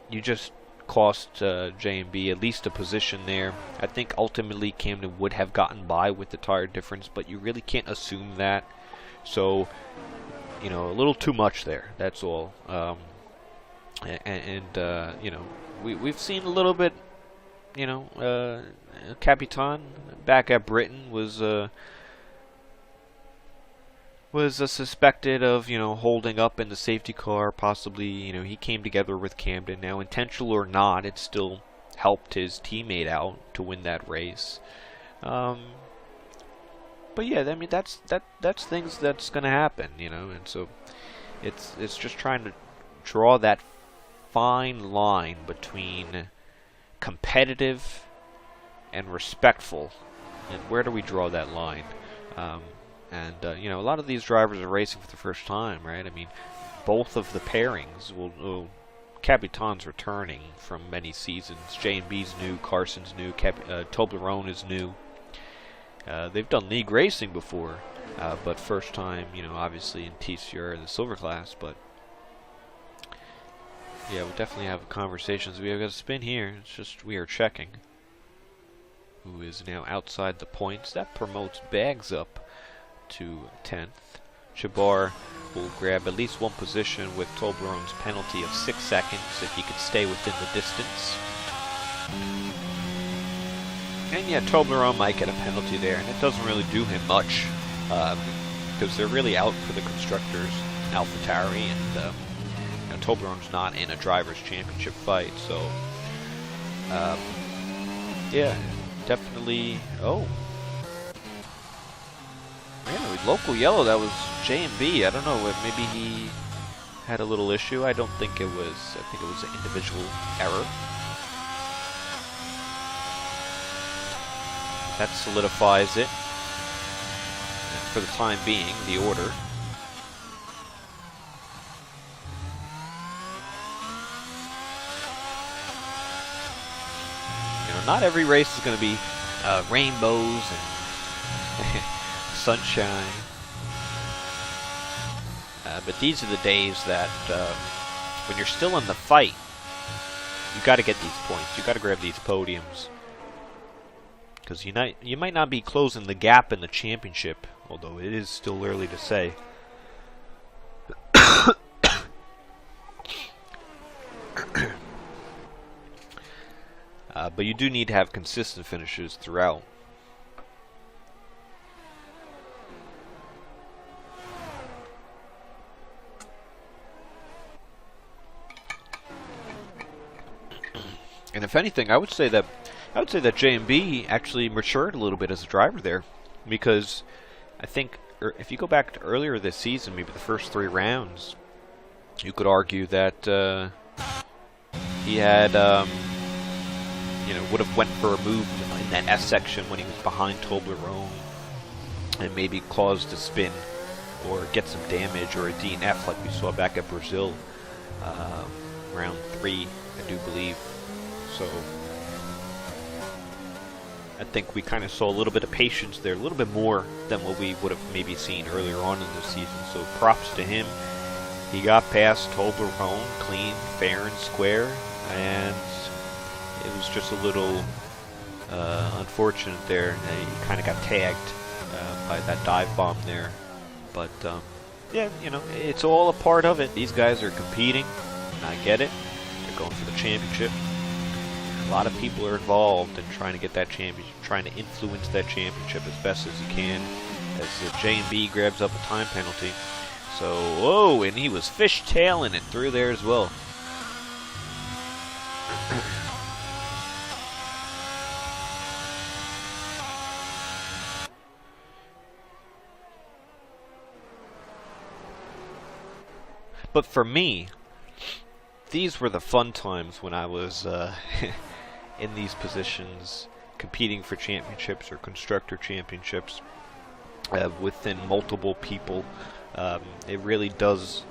you just cost J&B at least a position there. I think ultimately Camden would have gotten by with the tire difference, but you really can't assume that. So, a little too much there. That's all. We've seen a little bit. Capitan back at Britain was suspected of, holding up in the safety car, possibly, he came together with Camden. Now, intentional or not, it still helped his teammate out to win that race. But yeah, I mean, that's things that's going to happen, and so it's just trying to draw that fine line between competitive and respectful, and where do we draw that line? A lot of these drivers are racing for the first time, right? I mean, both of the pairings Capitan's returning from many seasons. J&B's new, Carson's new, Toblerone is new. They've done league racing before, but first time, you know, obviously in TCR in the silver class. But yeah, we'll definitely have conversations. We have got a spin here. It's just we are checking who is now outside the points. That promotes Bags up to 10th. Chabar will grab at least one position with Toblerone's penalty of 6 seconds if he could stay within the distance. And yeah, Toblerone might get a penalty there, and it doesn't really do him much because they're really out for the constructors, AlphaTauri, and you know, Toblerone's not in a driver's championship fight, so yeah, definitely. Oh, yeah, with local yellow, that was J&B. I don't know, maybe he had a little issue. I don't think it was. I think it was an individual error. That solidifies it. And for the time being, the order. You know, not every race is going to be rainbows and sunshine. But these are the days that when you're still in the fight, you got to get these points. You got to grab these podiums. Because you might not be closing the gap in the championship, although it is still early to say. But you do need to have consistent finishes throughout. And if anything, I would say that J&B actually matured a little bit as a driver there, because I think if you go back to earlier this season, maybe the first 3 rounds, you could argue that he had, you know, would have went for a move in that S section when he was behind Toblerone, and maybe caused a spin or get some damage or a DNF like we saw back at Brazil, round 3, I do believe. So I think we kind of saw a little bit of patience there, a little bit more than what we would have maybe seen earlier on in the season. So props to him. He got past Toblerone clean, fair and square, and it was just a little unfortunate there. He kind of got tagged by that dive bomb there. But yeah, you know, it's all a part of it. These guys are competing, and I get it. They're going for the championship. A lot of people are involved in trying to get that championship, trying to influence that championship as best as you can, as the J&B grabs up a time penalty. So, whoa, and he was fishtailing it through there as well. But for me, these were the fun times when I was in these positions, competing for championships or constructor championships within multiple people. It really does.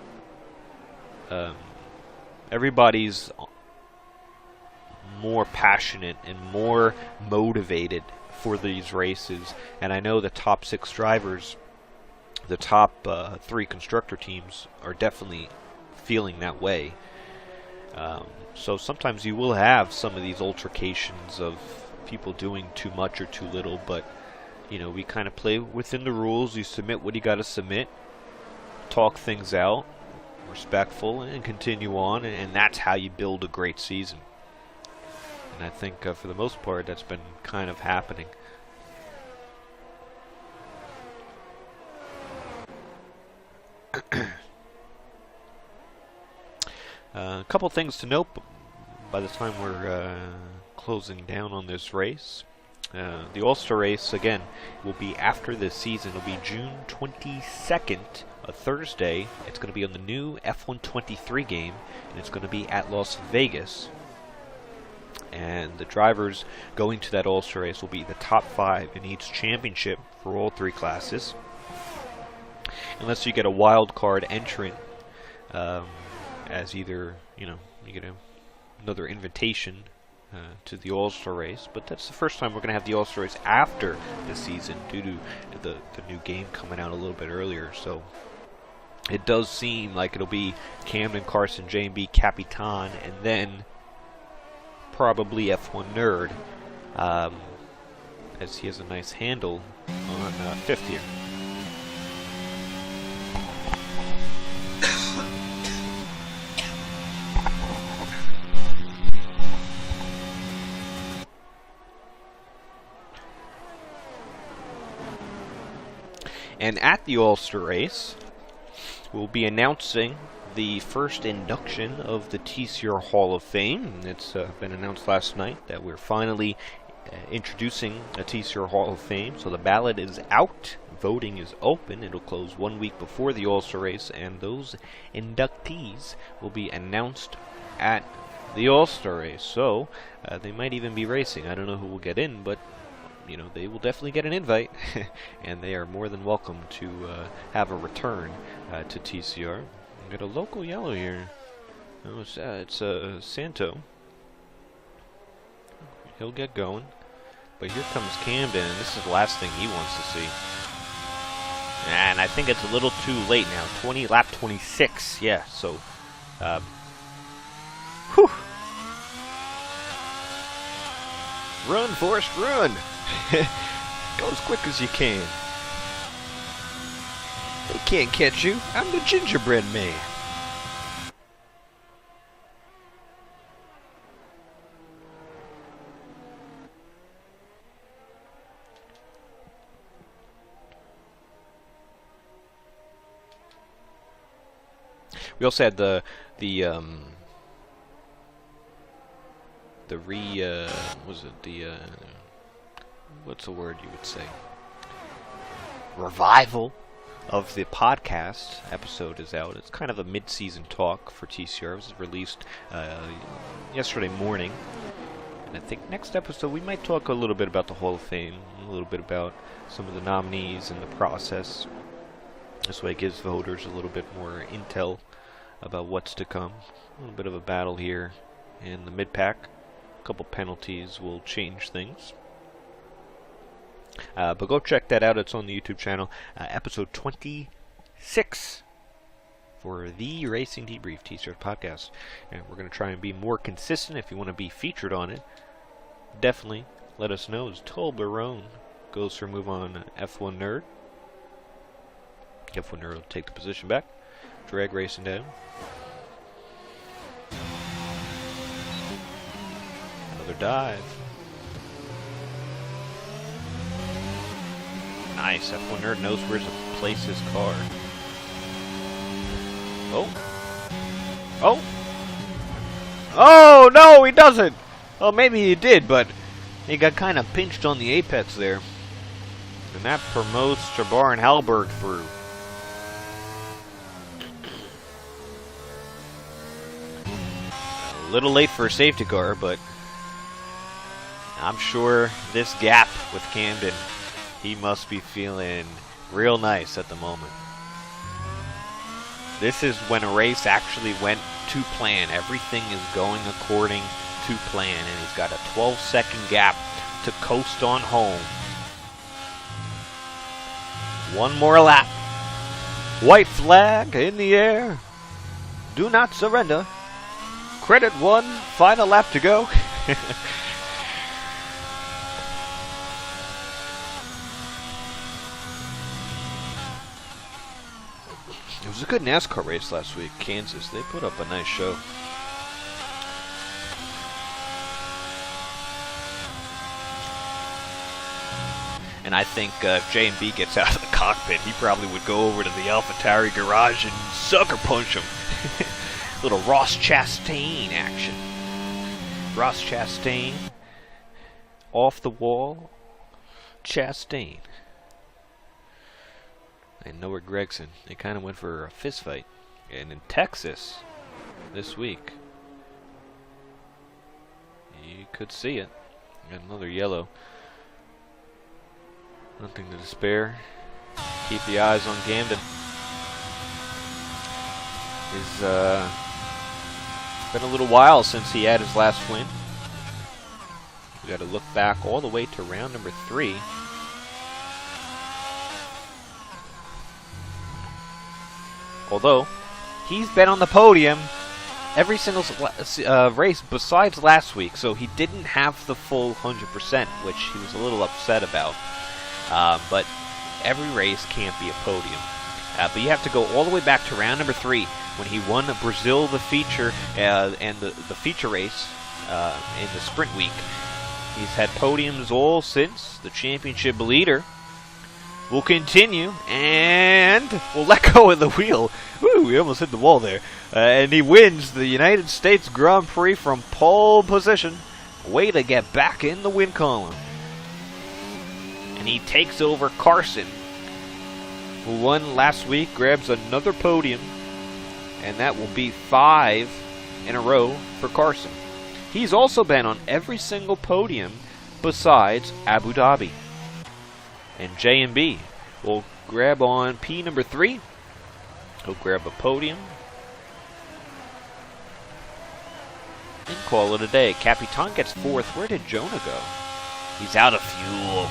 Everybody's more passionate and more motivated for these races, and I know the top 6 drivers, the top 3 constructor teams, are definitely feeling that way. So sometimes you will have some of these altercations of people doing too much or too little, but you know, we kind of play within the rules. You submit what you got to submit, talk things out, respectful, and continue on, and that's how you build a great season. And I think for the most part that's been kind of happening. A couple things to note by the time we're closing down on this race. The All-Star race, again, will be after this season. It'll be June 22nd, a Thursday. It's going to be on the new F123 game, and it's going to be at Las Vegas. And the drivers going to that All-Star race will be the top 5 in each championship for all 3 classes. Unless you get a wild card entrant, as either, you know, you get another invitation to the All-Star race, but that's the first time we're going to have the All-Star race after the season due to the new game coming out a little bit earlier. So it does seem like it'll be Camden, Carson, J&B, Capitan, and then probably F1 Nerd, as he has a nice handle on 5th here. And at the All-Star race, we'll be announcing the first induction of the TCR Hall of Fame. It's been announced last night that we're finally introducing a TCR Hall of Fame. So the ballot is out. Voting is open. It'll close 1 week before the All-Star race, and those inductees will be announced at the All-Star race. So they might even be racing. I don't know who will get in, but you know, they will definitely get an invite, and they are more than welcome to have a return to TCR. We got a local yellow here. Oh, it's Santo. He'll get going, but here comes Camden, and this is the last thing he wants to see. And I think it's a little too late now. Lap 26, yeah. So, whew. Run, Forrest, run! Go as quick as you can. They can't catch you. I'm the gingerbread man. We also had what's the word you would say? Revival of the podcast episode is out. It's kind of a mid-season talk for TCR. It was released yesterday morning. And I think next episode we might talk a little bit about the Hall of Fame, a little bit about some of the nominees and the process. This way it gives voters a little bit more intel about what's to come. A little bit of a battle here in the mid-pack. A couple penalties will change things. But go check that out. It's on the YouTube channel. Episode 26 for the Racing Debrief T-shirt podcast. And we're going to try and be more consistent. If you want to be featured on it, definitely let us know. As Tolbarone goes for a move on F1 Nerd. F1 Nerd will take the position back. Drag racing down. Another dive. Nice. F1 Nerd knows where to place his car. Oh. Oh. Oh, no, he doesn't. Well, maybe he did, but he got kind of pinched on the apex there. And that promotes Jabbar and Halberg through. A little late for a safety car, but I'm sure this gap with Camden, he must be feeling real nice at the moment. This is when a race actually went to plan. Everything is going according to plan, and he's got a 12-second gap to coast on home. One more lap. White flag in the air. Do not surrender. Credit one. Final lap to go. It was a good NASCAR race last week, Kansas. They put up a nice show. And I think if J&B gets out of the cockpit, he probably would go over to the AlphaTauri garage and sucker punch him. Little Ross Chastain action. Ross Chastain. Off the wall. Chastain. And Noah Gregson. They kind of went for a fist fight. And in Texas this week, you could see it. Got another yellow. Nothing to despair. Keep the eyes on Camden. It's been a little while since he had his last win. We got to look back all the way to round number 3. Although, he's been on the podium every single race besides last week, so he didn't have the full 100%, which he was a little upset about. But every race can't be a podium. But you have to go all the way back to round number 3 when he won Brazil, the feature, and the feature race in the sprint week. He's had podiums all since. The championship leader will continue and will let go of the wheel. Woo, we almost hit the wall there. And he wins the United States Grand Prix from pole position. Way to get back in the win column. And he takes over Carson, who won last week, grabs another podium, and that will be 5 in a row for Carson. He's also been on every single podium besides Abu Dhabi. And J&B will grab on P number 3. He'll grab a podium and call it a day. Capitan gets 4th. Where did Jonah go? He's out of fuel.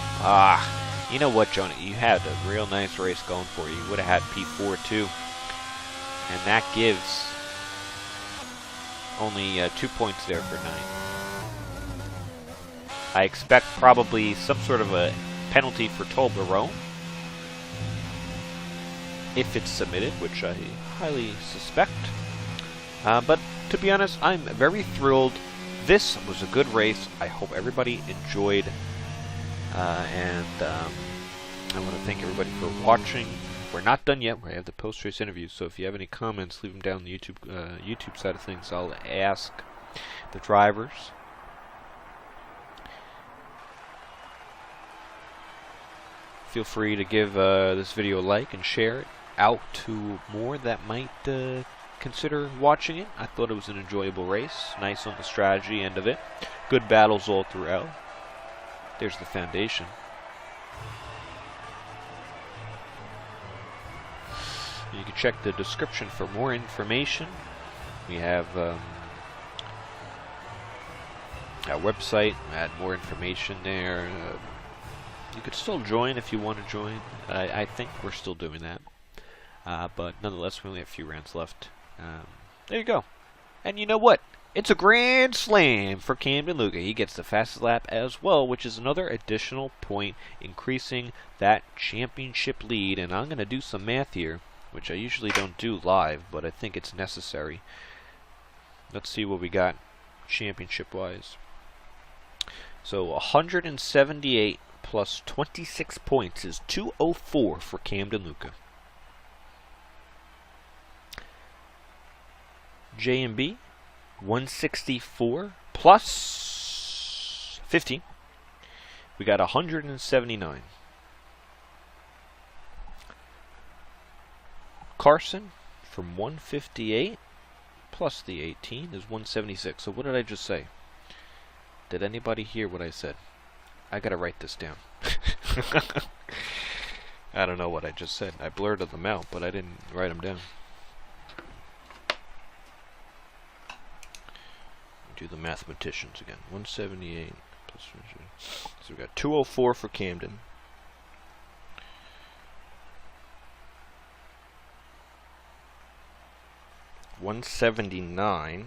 You know what, Jonah? You had a real nice race going for you. You would have had P4 too. And that gives only 2 points there for 9. I expect probably some sort of a penalty for Toblerone if it's submitted, which I highly suspect. But to be honest, I'm very thrilled. This was a good race. I hope everybody enjoyed, and I want to thank everybody for watching. We're not done yet. We have the post-race interviews, so if you have any comments, leave them down the YouTube side of things. I'll ask the drivers. Feel free to give this video a like and share it out to more that might consider watching it. I thought it was an enjoyable race. Nice on the strategy end of it. Good battles all throughout. There's the foundation. You can check the description for more information. We have our website. Add more information there. You could still join if you want to join. I think we're still doing that. But nonetheless, we only have a few rounds left. There you go. And you know what? It's a grand slam for Camden Luca. He gets the fastest lap as well, which is another additional point, increasing that championship lead. And I'm going to do some math here, which I usually don't do live, but I think it's necessary. Let's see what we got championship-wise. So 178 plus 26 points is 204 for Camden Luca. J&B, 164 plus 15. We got 179. Carson from 158 plus the 18 is 176. So what did I just say? Did anybody hear what I said? I gotta write this down. I don't know what I just said. I blurted them out, but I didn't write them down. Do the mathematicians again. 178 plus. So we got 204 for Camden. $179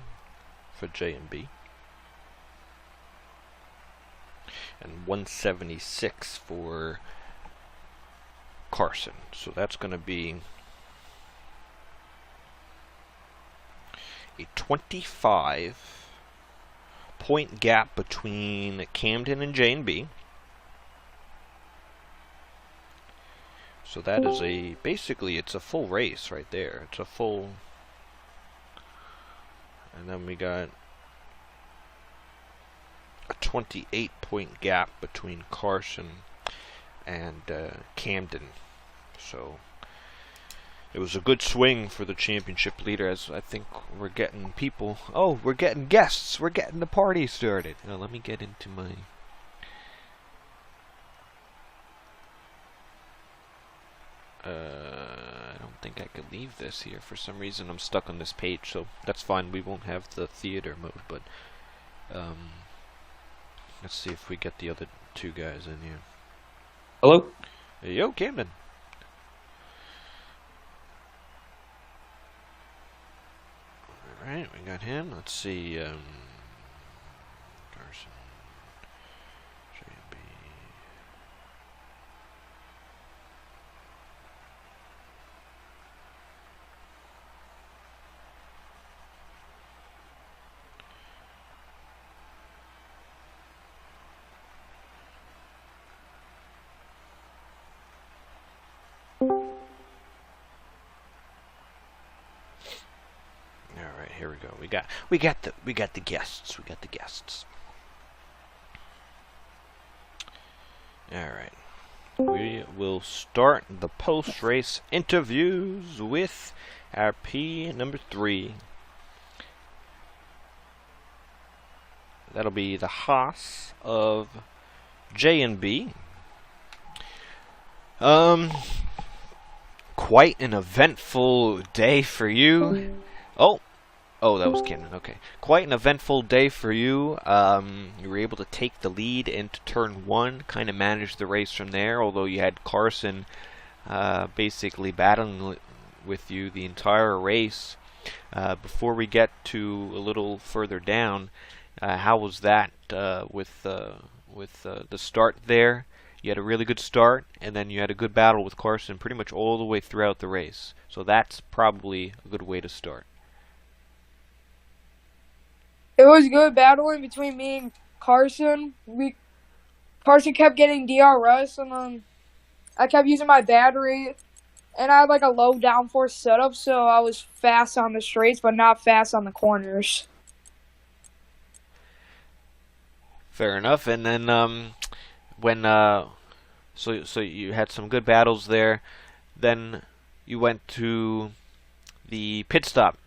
for J&B. And 176 for Carson. So that's going to be a 25-point gap between Camden and J&B. So that is basically it's a full race right there. It's a full, and then we got a 28-point gap between Carson and Camden. So it was a good swing for the championship leader, as I think we're getting people. Oh, we're getting guests. We're getting the party started. Now let me get into my. I don't think I could leave this here. For some reason I'm stuck on this page, so that's fine. We won't have the theater mode, but Let's see if we get the other two guys in here. Hello? Yo, Camden. Alright, we got him. Let's see, Carson. JB. Alright, here we go. We got the guests. We got the guests. Alright. We will start the post-race interviews with our P number 3. That'll be the Haas of J&B. Quite an eventful day for you. Oh, that was Camden. Okay. Quite an eventful day for you. You were able to take the lead into turn 1, kind of manage the race from there, although you had Carson basically battling with you the entire race. Before we get to a little further down, how was that with the start there? You had a really good start, and then you had a good battle with Carson pretty much all the way throughout the race. So that's probably a good way to start. It was good battling between me and Carson. Carson kept getting DRS, and then I kept using my battery, and I had like a low downforce setup, so I was fast on the straights, but not fast on the corners. Fair enough. And then when so you had some good battles there. Then you went to the pit stop.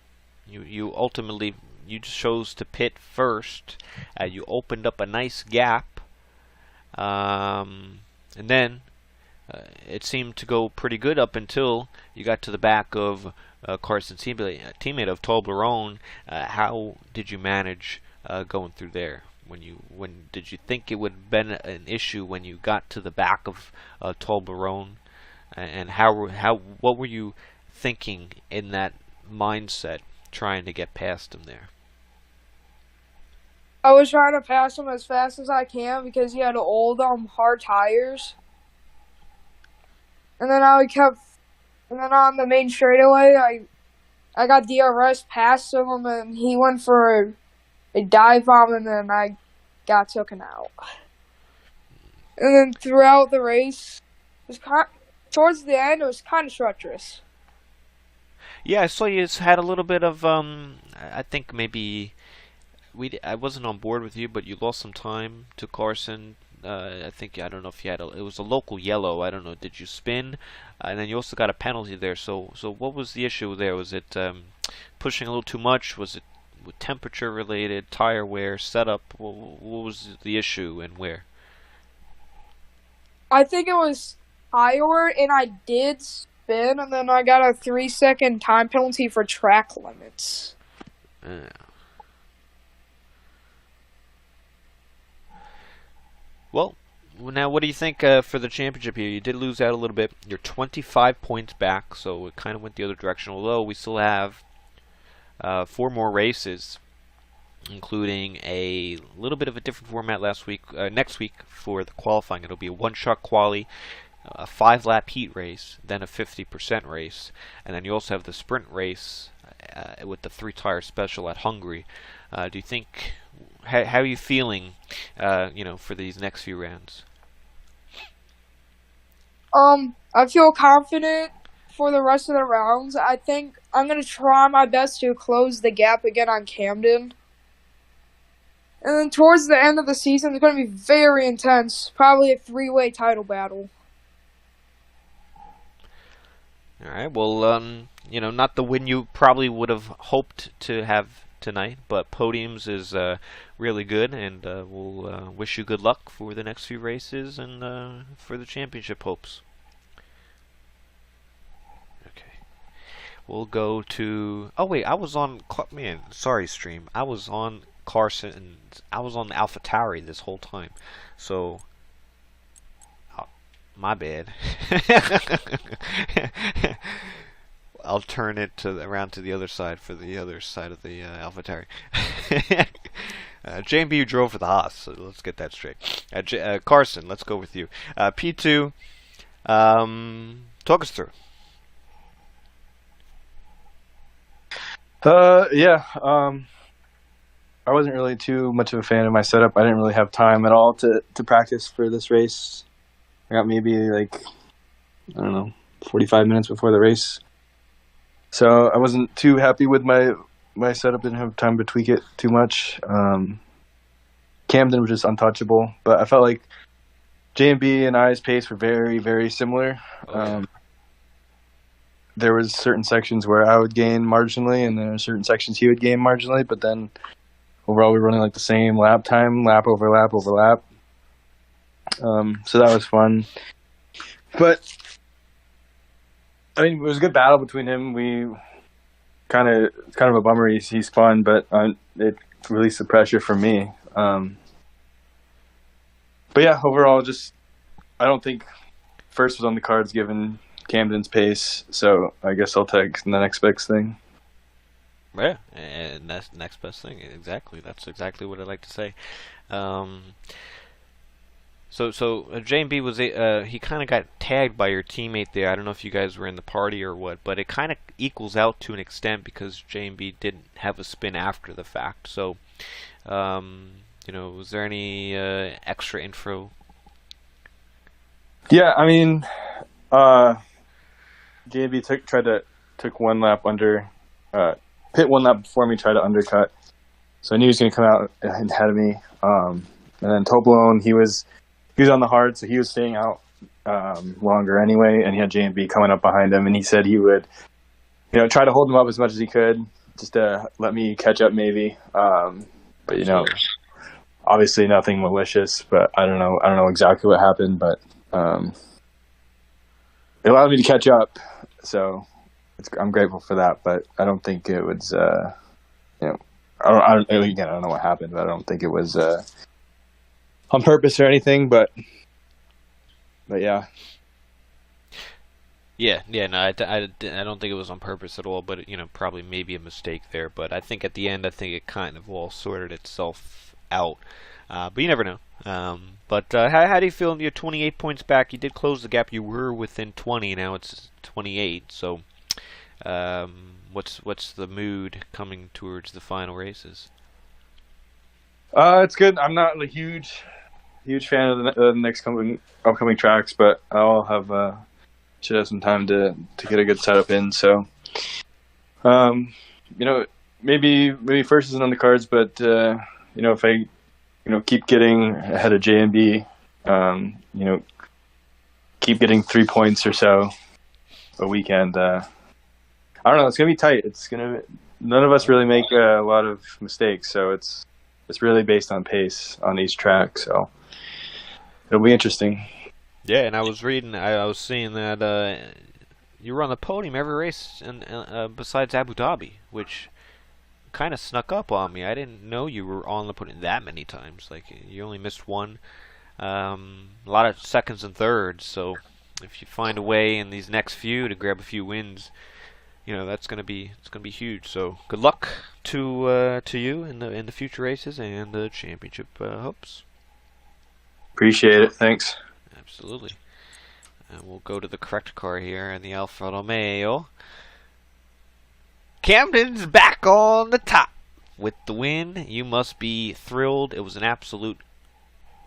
You ultimately chose to pit first. You opened up a nice gap, and then it seemed to go pretty good up until you got to the back of Carson's teammate of Toblerone. How did you manage going through there? When did you think it would have been an issue when you got to the back of Toblerone, and what were you thinking in that mindset trying to get past him there? I was trying to pass him as fast as I can because he had old hard tires. And then on the main straightaway, I got DRS past him, and he went for a dive bomb, and then I got taken out. And then throughout the race, towards the end, it was kind of treacherous. Yeah, I saw you had a little bit of I think maybe I wasn't on board with you, but you lost some time to Carson. I don't know if you had it was a local yellow. I don't know. Did you spin? And then you also got a penalty there. So what was the issue there? Was it pushing a little too much? Was it temperature related, tire wear, setup? What was the issue and where? I think it was tire, and I did spin, and then I got a 3-second time penalty for track limits. Well, now what do you think for the championship here? You did lose out a little bit. You're 25 points back, so it kind of went the other direction. Although we still have 4 more races, including a little bit of a different format next week for the qualifying. It'll be a one-shot quali, a 5-lap heat race, then a 50% race, and then you also have the sprint race with the 3-tire special at Hungary. Do you think? How are you feeling? For these next few rounds. I feel confident for the rest of the rounds. I think I'm gonna try my best to close the gap again on Camden. And then towards the end of the season, it's going to be very intense. Probably a 3-way title battle. All right. Well, not the win you probably would have hoped to have tonight, but podiums is really good, and we'll wish you good luck for the next few races and for the championship hopes. Okay. We'll go to... Oh, wait. I was on... Man, sorry, stream. I was on Carson. I was on the AlphaTauri this whole time, so my bad. I'll turn it around to the other side for the other side of the AlphaTauri. J&B drove for the Haas, so let's get that straight. Carson, let's go with you. P2, talk us through. Yeah. I wasn't really too much of a fan of my setup. I didn't really have time at all to practice for this race. I got maybe 45 minutes before the race. So I wasn't too happy with my setup. Didn't have time to tweak it too much. Camden was just untouchable, but I felt like J&B and I's pace were very, very similar. There was certain sections where I would gain marginally, and there were certain sections he would gain marginally, but then overall we were running the same lap time, lap over lap over lap. So that was fun. But I mean, it was a good battle between him. It's kind of a bummer he spun, but it released the pressure from me. But yeah, overall, I don't think first was on the cards given Camden's pace, so I guess I'll take the next best thing. Yeah, and that's the next best thing. Exactly. That's exactly what I'd like to say. So J&B was he kind of got tagged by your teammate there. I don't know if you guys were in the party or what, but it kind of equals out to an extent because J&B didn't have a spin after the fact. So, was there any extra info? Yeah, I mean, J&B took one lap under, hit one lap before me, tried to undercut. So I knew he was going to come out ahead of me. And then Toblerone, he was on the hard, so he was staying out longer anyway, and he had J&B coming up behind him, and he said he would, try to hold him up as much as he could, just to let me catch up maybe. But obviously nothing malicious. But I don't know exactly what happened, but it allowed me to catch up, so I'm grateful for that. But I don't think it was, I don't know what happened, but I don't think it was on purpose or anything. But yeah. Yeah, no, I don't think it was on purpose at all, but probably maybe a mistake there. But I think at the end, it kind of all sorted itself out. But you never know. But how do you feel? You're 28 points back. You did close the gap. You were within 20. Now it's 28. So, what's the mood coming towards the final races? It's good. I'm not a huge fan of the next upcoming tracks, but I'll have should have some time to get a good setup in. So, maybe first isn't on the cards, but if I keep getting ahead of J&B, keep getting 3 points or so a weekend. I don't know. It's gonna be tight. None of us really make a lot of mistakes, so it's really based on pace on each track. So it'll be interesting. Yeah, and I was seeing that you were on the podium every race, and besides Abu Dhabi, which kind of snuck up on me. I didn't know you were on the podium that many times. You only missed one. A lot of seconds and thirds. So if you find a way in these next few to grab a few wins, it's gonna be huge. So good luck to you in the future races and the championship hopes. Appreciate it. Thanks. Absolutely. We'll go to the correct car here in the Alfa Romeo. Camden's back on the top with the win. You must be thrilled. It was an absolute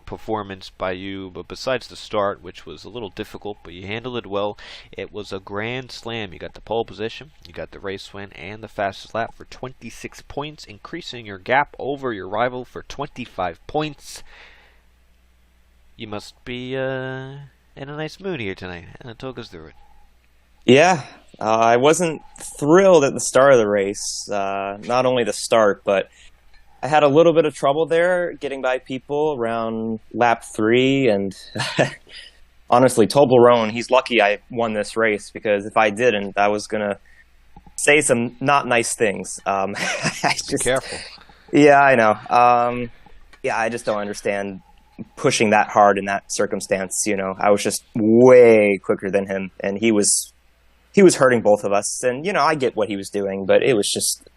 performance by you, but besides the start, which was a little difficult, but you handled it well, it was a grand slam. You got the pole position, you got the race win, and the fastest lap for 26 points, increasing your gap over your rival for 25 points. You must be in a nice mood here tonight. Talk us through it. Yeah, I wasn't thrilled at the start of the race. Not only the start, but I had a little bit of trouble there getting by people around lap 3. And honestly, Toblerone, he's lucky I won this race, because if I didn't, I was going to say some not nice things. Be careful. Yeah, I know. Yeah, I just don't understand pushing that hard in that circumstance. I was just way quicker than him, and he was hurting both of us. And I get what he was doing, but it was just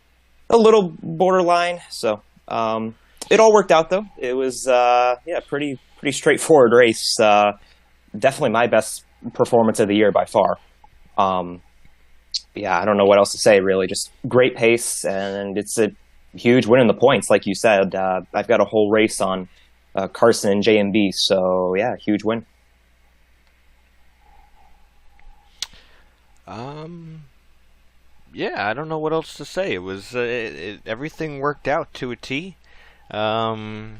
a little borderline. So it all worked out, though. It was yeah, pretty straightforward race. Definitely my best performance of the year by far. Um, yeah, I don't know what else to say, really. Just great pace, and it's a huge win in the points, like you said. I've got a whole race on Carson and JMB, so yeah, huge win. Um, yeah, I don't know what else to say. It was everything worked out to a T. Um,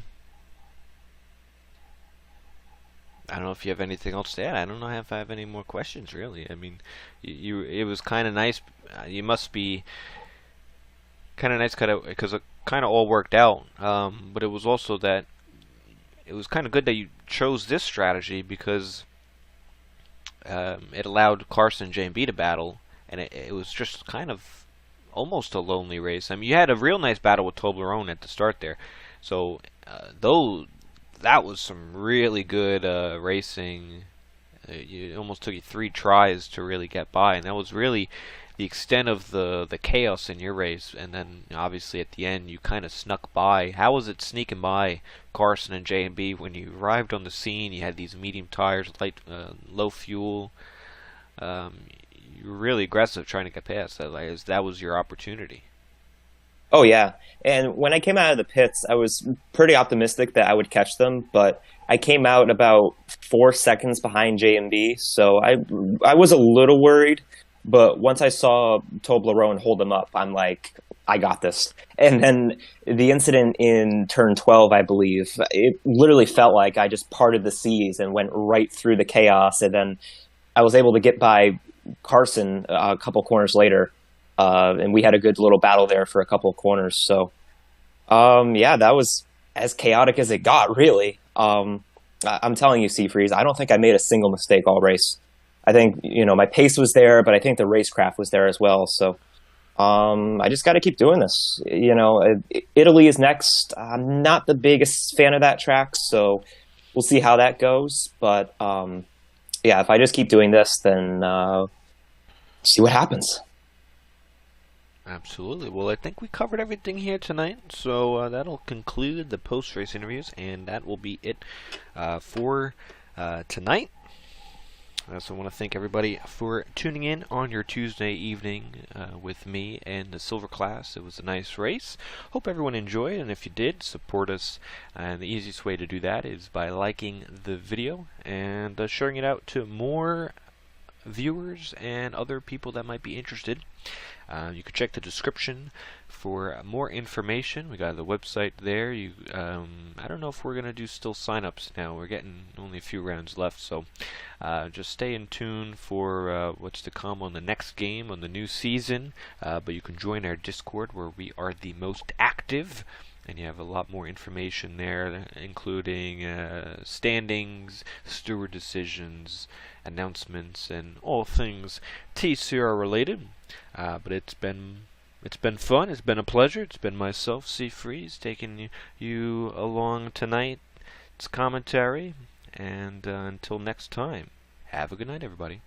I don't know if you have anything else to add. I don't know if I have any more questions, really. I mean, it was kind of nice. You must be kind of nice, because it kind of all worked out. But it was also that it was kind of good that you chose this strategy because it allowed Carson and JB to battle, and it was just kind of almost a lonely race. I mean, you had a real nice battle with Toblerone at the start there, so though that was some really good racing. It almost took you 3 tries to really get by, and that was really the extent of the chaos in your race. And then obviously at the end you kind of snuck by. How was it sneaking by Carson and J&B when you arrived on the scene? You had these medium tires, low fuel. Um, you were really aggressive trying to get past that. That was your opportunity. Oh yeah, and when I came out of the pits, I was pretty optimistic that I would catch them, but I came out about 4 seconds behind JMB, so I was a little worried. But once I saw Toblerone hold them up, I'm like, I got this. And then the incident in turn 12, I believe, it literally felt like I just parted the seas and went right through the chaos. And then I was able to get by Carson a couple corners later, and we had a good little battle there for a couple of corners. So, yeah, that was as chaotic as it got, really. I'm telling you, Seafreeze, I don't think I made a single mistake all race. I think, my pace was there, but I think the racecraft was there as well. So I just got to keep doing this. Italy is next. I'm not the biggest fan of that track, so we'll see how that goes. But yeah, if I just keep doing this, then see what happens. Absolutely. Well, I think we covered everything here tonight, so that'll conclude the post-race interviews, and that will be it for tonight. So I want to thank everybody for tuning in on your Tuesday evening with me and the Silver Class. It was a nice race. Hope everyone enjoyed, and if you did, support us. And the easiest way to do that is by liking the video and sharing it out to more viewers and other people that might be interested. You can check the description for more information. We got the website there. I don't know if we're gonna do still sign-ups now. We're getting only a few rounds left, so just stay in tune for what's to come on the next game on the new season. But you can join our Discord where we are the most active. And you have a lot more information there, including standings, steward decisions, announcements, and all things TCR related. But it's been fun. It's been a pleasure. It's been myself, C Freeze, taking you along tonight. It's commentary, and until next time, have a good night, everybody.